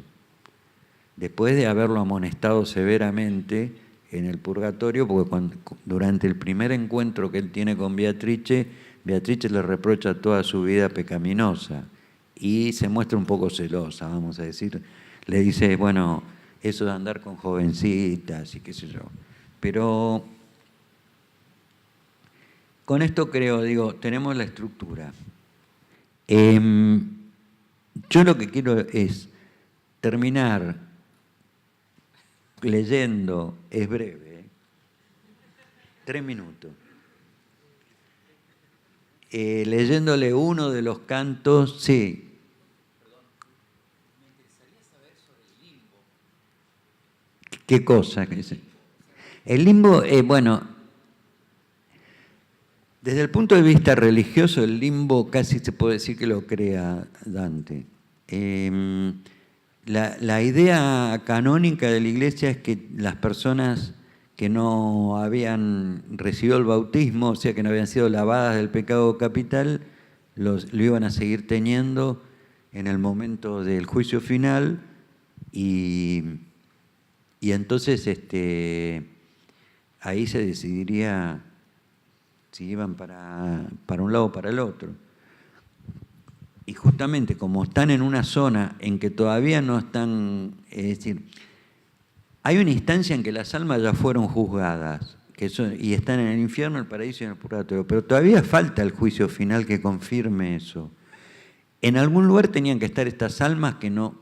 Después de haberlo amonestado severamente en el purgatorio, porque durante el primer encuentro que él tiene con Beatrice le reprocha toda su vida pecaminosa y se muestra un poco celosa, vamos a decir. Le dice, bueno, eso de andar con jovencitas y qué sé yo. Pero con esto creo, tenemos la estructura. Yo lo que quiero es terminar leyendo, es breve, 3 minutos, leyéndole uno de los cantos, sí. Perdón, me interesaría saber sobre el limbo. ¿Qué cosa? El limbo, bueno, desde el punto de vista religioso, el limbo casi se puede decir que lo crea Dante. La idea canónica de la Iglesia es que las personas que no habían recibido el bautismo, o sea, que no habían sido lavadas del pecado capital, lo iban a seguir teniendo en el momento del juicio final y entonces ahí se decidiría si iban para un lado o para el otro. Y justamente como están en una zona en que todavía no están, es decir, hay una instancia en que las almas ya fueron juzgadas y están en el infierno, el paraíso y en el purgatorio, pero todavía falta el juicio final que confirme eso. En algún lugar tenían que estar estas almas que no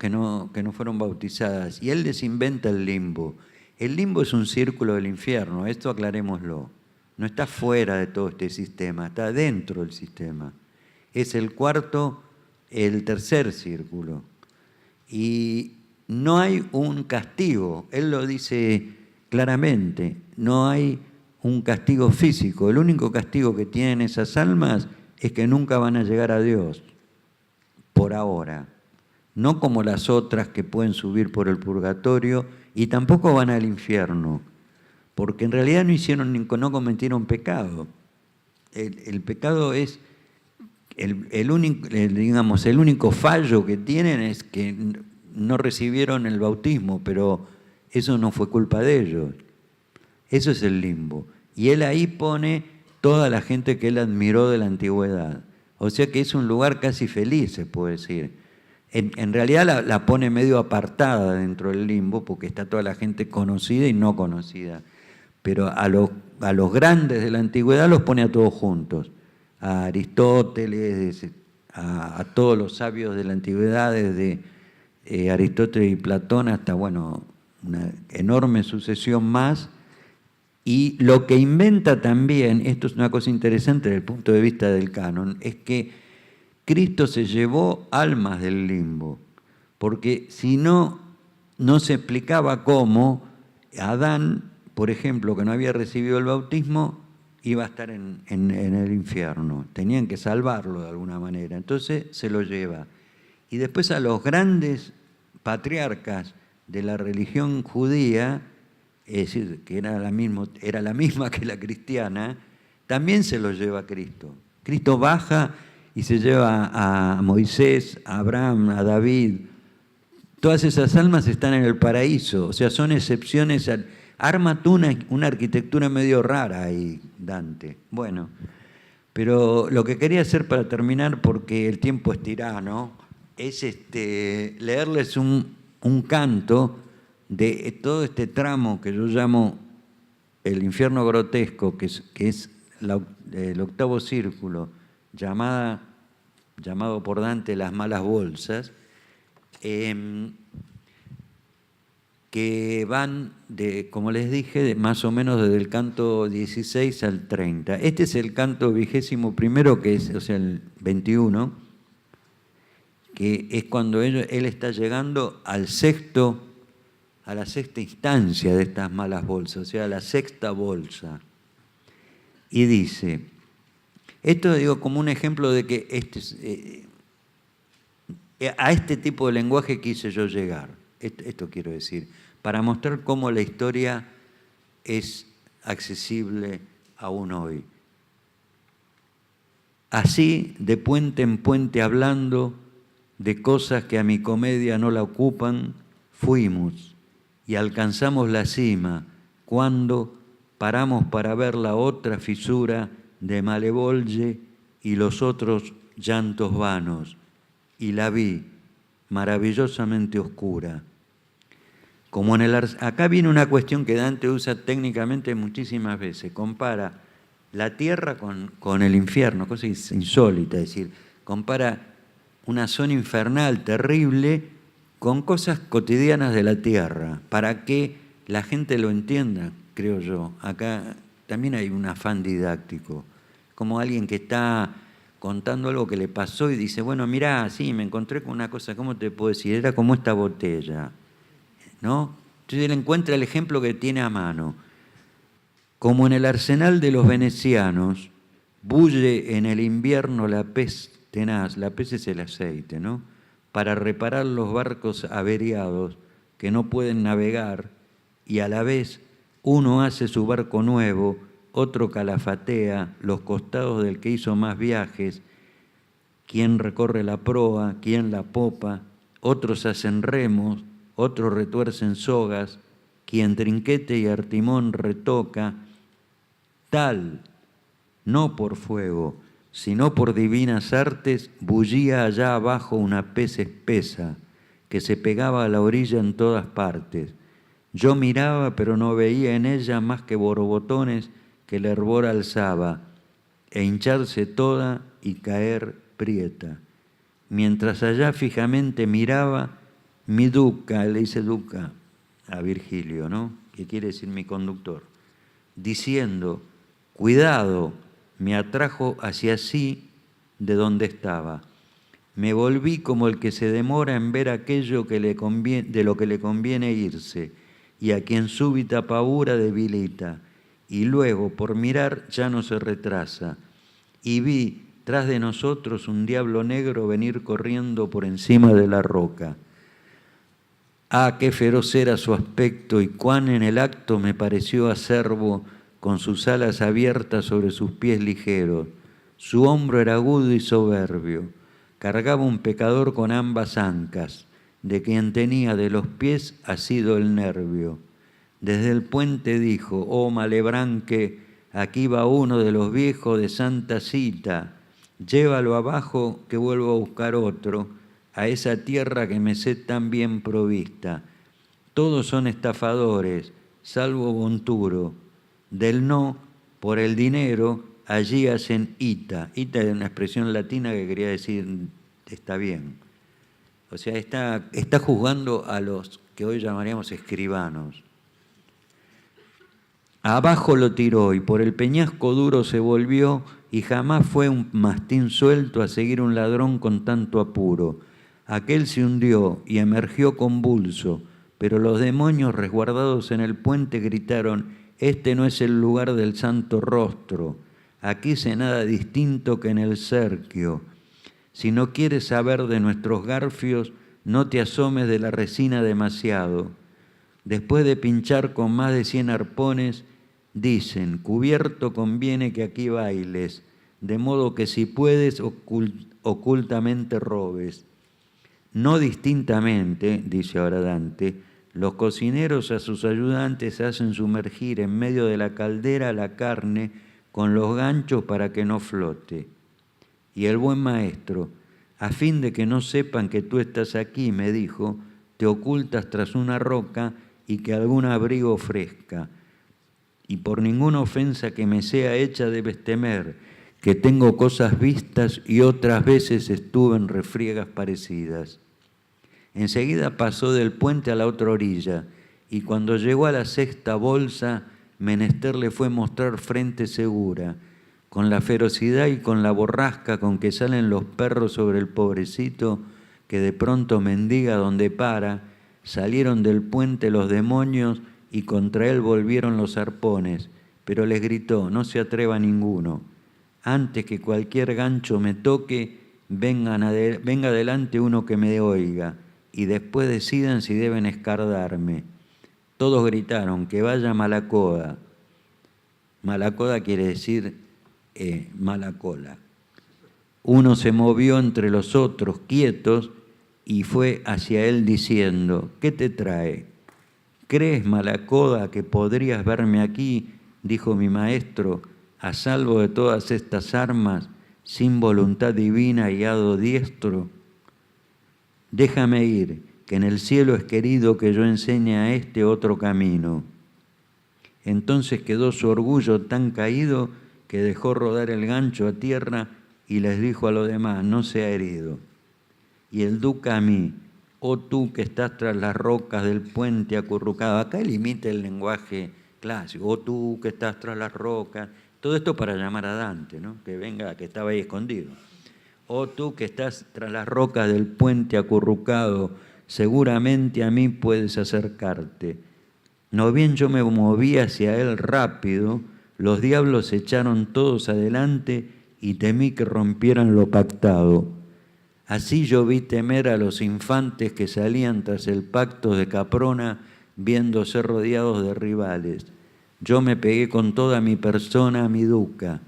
fueron bautizadas, y él les inventa el limbo. El limbo es un círculo del infierno, esto aclarémoslo. No está fuera de todo este sistema, está dentro del sistema. Es el tercer círculo. Y no hay un castigo, él lo dice claramente, no hay un castigo físico. El único castigo que tienen esas almas es que nunca van a llegar a Dios. Por ahora, no como las otras que pueden subir por el purgatorio y tampoco van al infierno, porque en realidad no cometieron pecado. El pecado es el único fallo que tienen es que no recibieron el bautismo, pero eso no fue culpa de ellos. Eso es el limbo. Y él ahí pone toda la gente que él admiró de la antigüedad. O sea que es un lugar casi feliz, se puede decir. En realidad la pone medio apartada dentro del limbo, porque está toda la gente conocida y no conocida. Pero a los grandes de la antigüedad los pone a todos juntos. A Aristóteles, a todos los sabios de la antigüedad, desde Aristóteles y Platón hasta, bueno, una enorme sucesión más. Y lo que inventa también, esto es una cosa interesante desde el punto de vista del canon, es que Cristo se llevó almas del limbo, porque si no, no se explicaba cómo Adán, por ejemplo, que no había recibido el bautismo, iba a estar en el infierno. Tenían que salvarlo de alguna manera, entonces se lo lleva. Y después a los grandes patriarcas de la religión judía, es decir, que era la misma que la cristiana, también se lo lleva Cristo. Cristo baja y se lleva a Moisés, a Abraham, a David. Todas esas almas están en el paraíso, o sea, son excepciones. Arma tú una arquitectura medio rara ahí, Dante. Bueno, pero lo que quería hacer para terminar, porque el tiempo es tirano, es leerles un canto de todo este tramo que yo llamo el infierno grotesco, que es el octavo círculo, llamado por Dante las malas bolsas, que van, como les dije, más o menos desde el canto 16 al 30. Este es el canto 21, que es, o sea, el 21, que es cuando él está llegando a la sexta instancia de estas malas bolsas, o sea, a la sexta bolsa. Y dice, esto digo como un ejemplo de que a este tipo de lenguaje quise yo llegar, esto quiero decir, para mostrar cómo la historia es accesible aún hoy. Así, de puente en puente hablando de cosas que a mi comedia no la ocupan, fuimos y alcanzamos la cima cuando paramos para ver la otra fisura de Malevolge y los otros llantos vanos, y la vi maravillosamente oscura. Como acá viene una cuestión que Dante usa técnicamente muchísimas veces, compara la tierra con el infierno, cosa insólita, es decir, compara una zona infernal terrible con cosas cotidianas de la tierra, para que la gente lo entienda, creo yo. Acá también hay un afán didáctico, como alguien que está contando algo que le pasó y dice, bueno, mirá, sí, me encontré con una cosa, ¿cómo te puedo decir? Era como esta botella, ¿no? Entonces él encuentra el ejemplo que tiene a mano. Como en el arsenal de los venecianos, bulle en el invierno la pez tenaz, la pez es el aceite, ¿no? Para reparar los barcos averiados que no pueden navegar, y a la vez uno hace su barco nuevo, otro calafatea los costados del que hizo más viajes, Quien recorre la proa, quien la popa, otros hacen remos, otros retuercen sogas, quien trinquete y artimón retoca, tal, no por fuego, sino por divinas artes, bullía allá abajo una pez espesa, que se pegaba a la orilla en todas partes. Yo miraba, pero no veía en ella más que borbotones que el hervor alzaba, e hincharse toda y caer prieta. Mientras allá fijamente miraba, mi duca, le dice duca a Virgilio, ¿no?, que quiere decir mi conductor, diciendo, cuidado, me atrajo hacia sí de donde estaba. Me volví como el que se demora en ver aquello que le conviene, de lo que le conviene irse, y a quien súbita pavura debilita, y luego, por mirar, ya no se retrasa. Y vi tras de nosotros un diablo negro venir corriendo por encima de la roca. Ah, qué feroz era su aspecto, y cuán en el acto me pareció acervo, con sus alas abiertas sobre sus pies ligeros. Su hombro era agudo y soberbio. Cargaba un pecador con ambas ancas, de quien tenía de los pies asido el nervio. Desde el puente dijo, oh malebranque, aquí va uno de los viejos de Santa Cita, llévalo abajo que vuelvo a buscar otro, a esa tierra que me sé tan bien provista. Todos son estafadores, salvo Bonturo. Del no, por el dinero, allí hacen ita. Ita es una expresión latina que quería decir está bien. O sea, está juzgando a los que hoy llamaríamos escribanos. Abajo lo tiró y por el peñasco duro se volvió, y jamás fue un mastín suelto a seguir un ladrón con tanto apuro. Aquel se hundió y emergió convulso, pero los demonios resguardados en el puente gritaron, este no es el lugar del santo rostro, aquí se nada distinto que en el cerquio. Si no quieres saber de nuestros garfios, no te asomes de la resina demasiado. Después de pinchar con más de 100 arpones, dicen, cubierto conviene que aquí bailes, de modo que si puedes ocultamente robes. No distintamente, dice ahora Dante, los cocineros a sus ayudantes hacen sumergir en medio de la caldera la carne con los ganchos para que no flote. Y el buen maestro, a fin de que no sepan que tú estás aquí, me dijo, te ocultas tras una roca y que algún abrigo ofrezca. Y por ninguna ofensa que me sea hecha debes temer, que tengo cosas vistas y otras veces estuve en refriegas parecidas. Enseguida pasó del puente a la otra orilla, y cuando llegó a la sexta bolsa, menester le fue mostrar frente segura, con la ferocidad y con la borrasca con que salen los perros sobre el pobrecito, que de pronto mendiga donde para, salieron del puente los demonios y contra él volvieron los arpones, pero les gritó, no se atreva ninguno, antes que cualquier gancho me toque, venga adelante uno que me oiga, y después decidan si deben escardarme. Todos gritaron, que vaya Malacoda. Malacoda quiere decir mala cola. Uno se movió entre los otros quietos y fue hacia él diciendo, ¿qué te trae? ¿Crees, Malacoda, que podrías verme aquí? Dijo mi maestro, a salvo de todas estas armas, sin voluntad divina y hado diestro. Déjame ir, que en el cielo es querido que yo enseñe a este otro camino. Entonces quedó su orgullo tan caído que dejó rodar el gancho a tierra y les dijo a los demás, no se ha herido. Y el duca a mí, oh tú que estás tras las rocas del puente acurrucado, acá él imita el lenguaje clásico, oh tú que estás tras las rocas, todo esto para llamar a Dante, ¿no?, que venga, que estaba ahí escondido. Oh tú que estás tras las rocas del puente acurrucado, seguramente a mí puedes acercarte. No bien yo me moví hacia él rápido, los diablos se echaron todos adelante y temí que rompieran lo pactado. Así yo vi temer a los infantes que salían tras el pacto de Caprona, viéndose rodeados de rivales. Yo me pegué con toda mi persona a mi duca,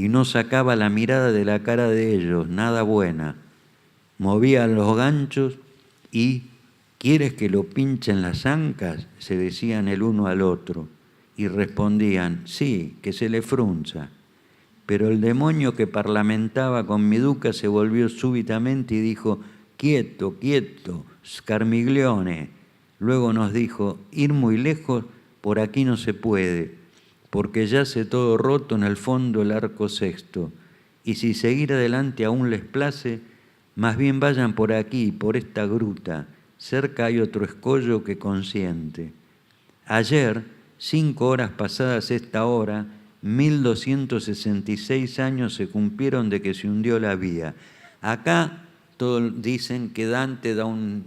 y no sacaba la mirada de la cara de ellos, nada buena. Movían los ganchos y ¿quieres que lo pinchen las ancas?, se decían el uno al otro, y respondían, sí, que se le frunza. Pero el demonio que parlamentaba con mi duca se volvió súbitamente y dijo, quieto, quieto, Scarmiglione. Luego nos dijo, ir muy lejos por aquí no se puede, porque yace todo roto en el fondo el arco sexto, y si seguir adelante aún les place, más bien vayan por aquí, por esta gruta, cerca hay otro escollo que consiente. Ayer, 5 horas pasadas esta hora, 1266 años se cumplieron de que se hundió la vía. Acá todos dicen que Dante da un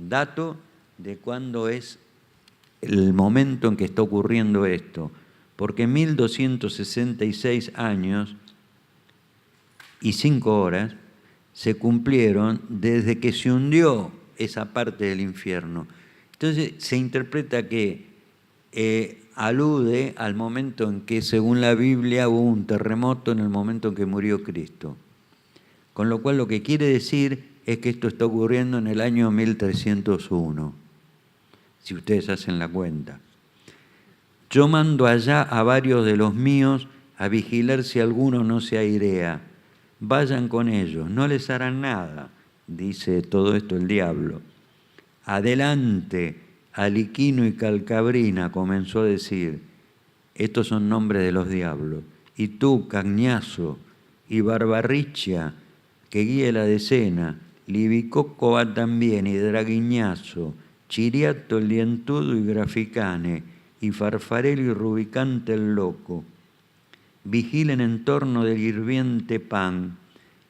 dato de cuándo es el momento en que está ocurriendo esto, porque 1266 años y 5 horas se cumplieron desde que se hundió esa parte del infierno. Entonces se interpreta que alude al momento en que, según la Biblia, hubo un terremoto en el momento en que murió Cristo. Con lo cual lo que quiere decir es que esto está ocurriendo en el año 1301, si ustedes hacen la cuenta. Yo mando allá a varios de los míos a vigilar si alguno no se airea. Vayan con ellos, no les harán nada, dice todo esto el diablo. Adelante, Aliquino y Calcabrina, comenzó a decir, estos son nombres de los diablos, y tú, Cagnazo, y Barbarrichia, que guíe la decena, Libicoco va también, y Draguiñazo, Chiriato el dientudo y Graficane, y Farfarello y Rubicante el loco. Vigilen en torno del hirviente pan,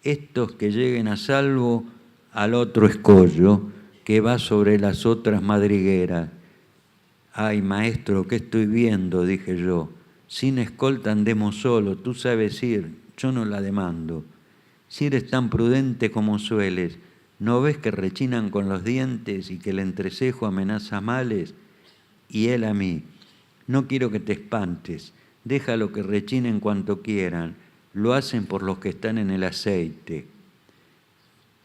estos que lleguen a salvo al otro escollo, que va sobre las otras madrigueras. Ay, maestro, ¿qué estoy viendo?, dije yo. Sin escolta andemos solo, tú sabes ir, yo no la demando. Si eres tan prudente como sueles, ¿no ves que rechinan con los dientes y que el entrecejo amenaza males? Y él a mí, no quiero que te espantes, déjalo que rechinen cuanto quieran, lo hacen por los que están en el aceite.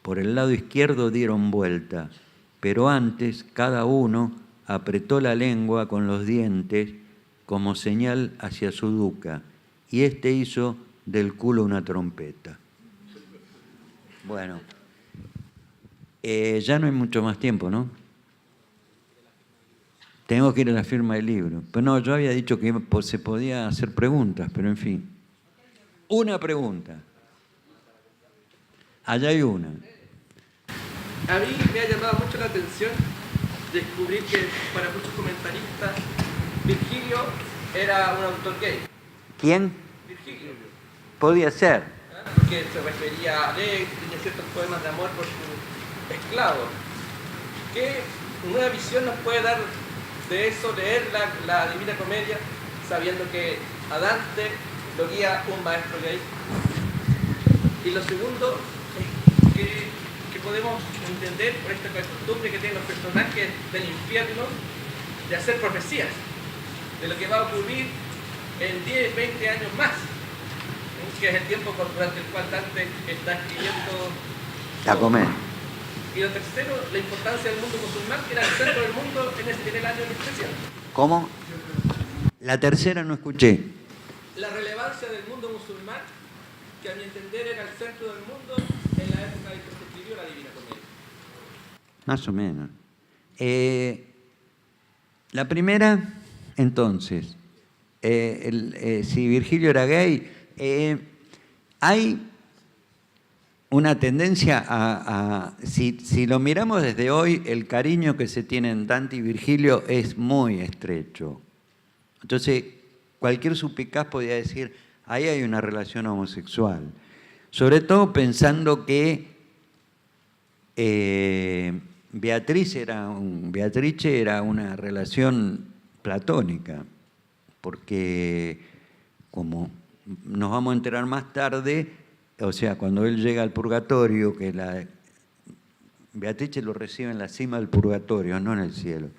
Por el lado izquierdo dieron vuelta, pero antes cada uno apretó la lengua con los dientes como señal hacia su duca, y éste hizo del culo una trompeta. Bueno, ya no hay mucho más tiempo, ¿no? Tengo que ir a la firma del libro. Pero no, yo había dicho que se podía hacer preguntas, pero en fin. Una pregunta. Allá hay una.
A mí me ha llamado mucho la atención descubrir que para muchos comentaristas Virgilio era un autor gay.
¿Quién?
Virgilio.
Podía ser.
Porque se refería a Alex, tenía ciertos poemas de amor por su esclavo. ¿Qué nueva visión nos puede dar de eso, leer la Divina Comedia, sabiendo que a Dante lo guía un maestro gay? Y lo segundo es que podemos entender por esta costumbre que tienen los personajes del infierno de hacer profecías de lo que va a ocurrir en 10, 20 años más, que es el tiempo durante el cual Dante está escribiendo
La Comedia.
Y lo tercero, la importancia del mundo musulmán, que era el centro del mundo en el año en especial.
¿Cómo? La tercera no escuché.
La relevancia del mundo musulmán, que a mi entender era el centro del mundo en la época en que se escribió la Divina Comedia.
Más o menos. La primera, entonces, si Virgilio era gay, hay una tendencia si lo miramos desde hoy, el cariño que se tienen Dante y Virgilio es muy estrecho. Entonces, cualquier supicaz podría decir, ahí hay una relación homosexual. Sobre todo pensando que Beatrice era una relación platónica, porque como nos vamos a enterar más tarde, o sea, cuando él llega al purgatorio, que Beatrice lo recibe en la cima del purgatorio, no en el cielo.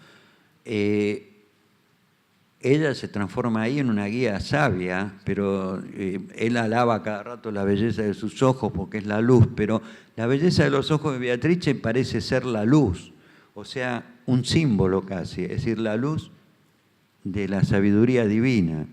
ella se transforma ahí en una guía sabia, pero él alaba cada rato la belleza de sus ojos porque es la luz, pero la belleza de los ojos de Beatrice parece ser la luz, o sea, un símbolo casi, es decir, la luz de la sabiduría divina.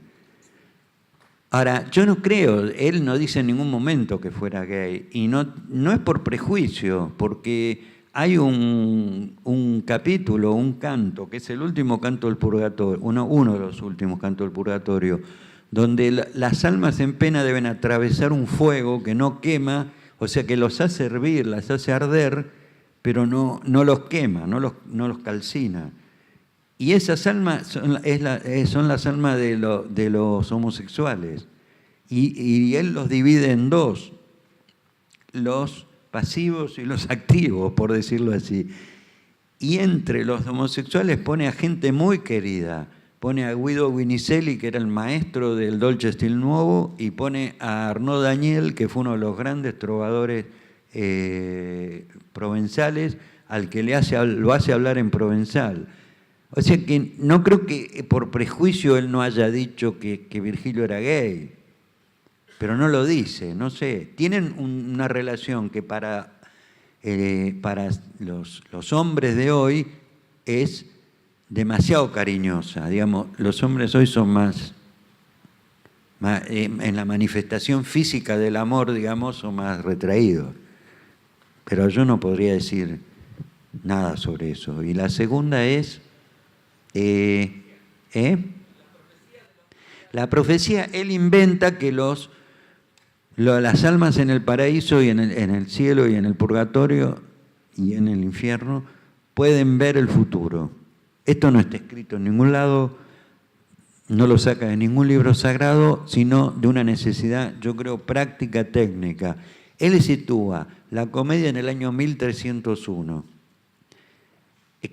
Ahora, yo no creo, él no dice en ningún momento que fuera gay, y no es por prejuicio, porque hay un capítulo, un canto, que es el último canto del Purgatorio, uno de los últimos cantos del Purgatorio, donde las almas en pena deben atravesar un fuego que no quema, o sea que los hace hervir, las hace arder, pero no los quema, no los calcina. Y esas almas son las almas de los homosexuales. Y él los divide en dos, los pasivos y los activos, por decirlo así. Y entre los homosexuales pone a gente muy querida. Pone a Guido Guinizelli, que era el maestro del Dolce Stil Nuovo, y pone a Arnaud Daniel, que fue uno de los grandes trovadores provenzales, al que lo hace hablar en provenzal. O sea que no creo que por prejuicio él no haya dicho que Virgilio era gay, pero no lo dice, no sé. Tienen una relación que para los hombres de hoy es demasiado cariñosa. Digamos, los hombres hoy son más en la manifestación física del amor, digamos, son más retraídos. Pero yo no podría decir nada sobre eso. Y la segunda es... La profecía, él inventa que las almas en el paraíso y en el cielo y en el purgatorio y en el infierno pueden ver el futuro. Esto no está escrito en ningún lado, no lo saca de ningún libro sagrado, sino de una necesidad, yo creo, práctica, técnica. Él sitúa la comedia en el año 1301.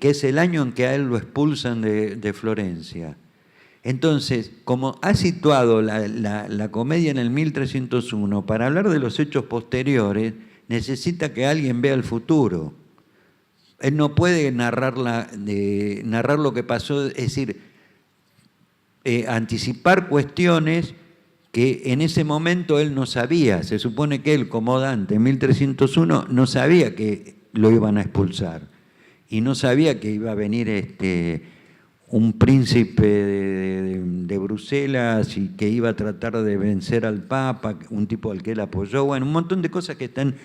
Que es el año en que a él lo expulsan de Florencia. Entonces, como ha situado la comedia en el 1301, para hablar de los hechos posteriores, necesita que alguien vea el futuro. Él no puede narrar lo que pasó, es decir, anticipar cuestiones que en ese momento él no sabía. Se supone que él, como Dante, en 1301, no sabía que lo iban a expulsar. Y no sabía que iba a venir un príncipe de Bruselas y que iba a tratar de vencer al Papa, un tipo al que él apoyó. Bueno, un montón de cosas que están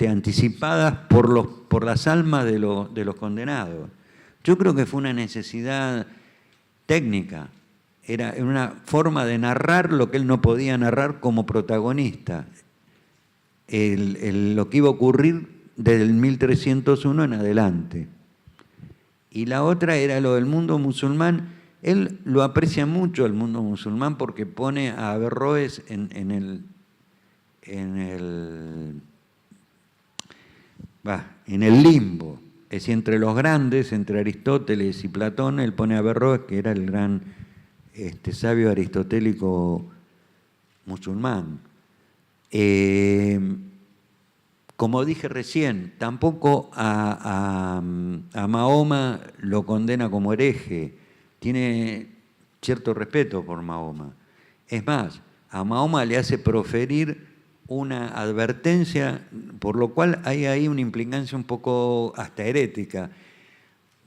anticipadas por las almas de los condenados. Yo creo que fue una necesidad técnica. Era una forma de narrar lo que él no podía narrar como protagonista. Lo que iba a ocurrir desde el 1301 en adelante. Y la otra era lo del mundo musulmán. Él lo aprecia mucho, el mundo musulmán, porque pone a Averroes en el limbo. Es decir, entre los grandes, entre Aristóteles y Platón, él pone a Averroes, que era el gran sabio aristotélico musulmán. Como dije recién, tampoco a Mahoma lo condena como hereje. Tiene cierto respeto por Mahoma. Es más, a Mahoma le hace proferir una advertencia, por lo cual hay ahí una implicancia un poco hasta herética.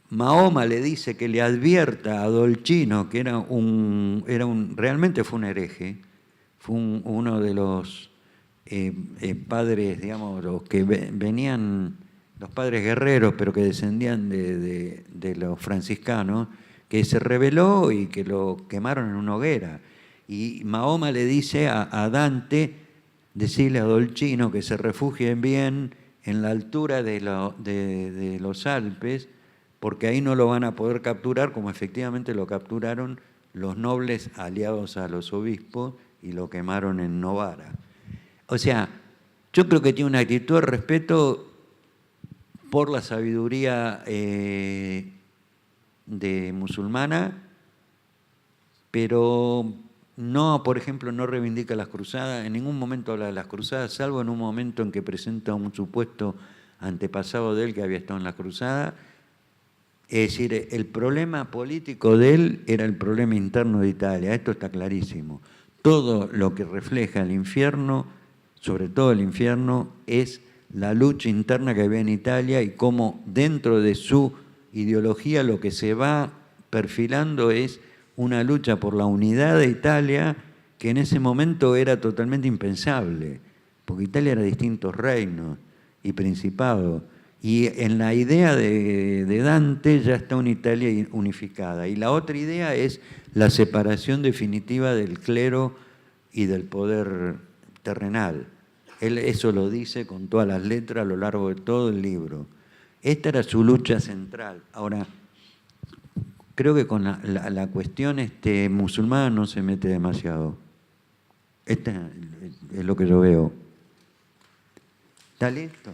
Mahoma le dice que le advierta a Dolcino, que realmente fue un hereje, fue uno de los padres, digamos, los que venían, los padres guerreros, pero que descendían de los franciscanos, que se rebeló y que lo quemaron en una hoguera. Y Mahoma le dice a Dante, decirle a Dolcino que se refugien bien en la altura de los Alpes, porque ahí no lo van a poder capturar, como efectivamente lo capturaron los nobles aliados a los obispos y lo quemaron en Novara. O sea, yo creo que tiene una actitud de respeto por la sabiduría musulmana, pero no, por ejemplo, no reivindica las cruzadas, en ningún momento habla de las cruzadas, salvo en un momento en que presenta un supuesto antepasado de él que había estado en las cruzadas. Es decir, el problema político de él era el problema interno de Italia, esto está clarísimo. Todo lo que refleja el infierno, sobre todo el infierno, es la lucha interna que había en Italia y cómo dentro de su ideología lo que se va perfilando es una lucha por la unidad de Italia que en ese momento era totalmente impensable, porque Italia era distintos reinos y principados. Y en la idea de Dante ya está una Italia unificada. Y la otra idea es la separación definitiva del clero y del poder terrenal. Él eso lo dice con todas las letras a lo largo de todo el libro. Esta era su lucha central. Ahora, creo que con la cuestión musulmana no se mete demasiado. Este es lo que yo veo. ¿Está listo?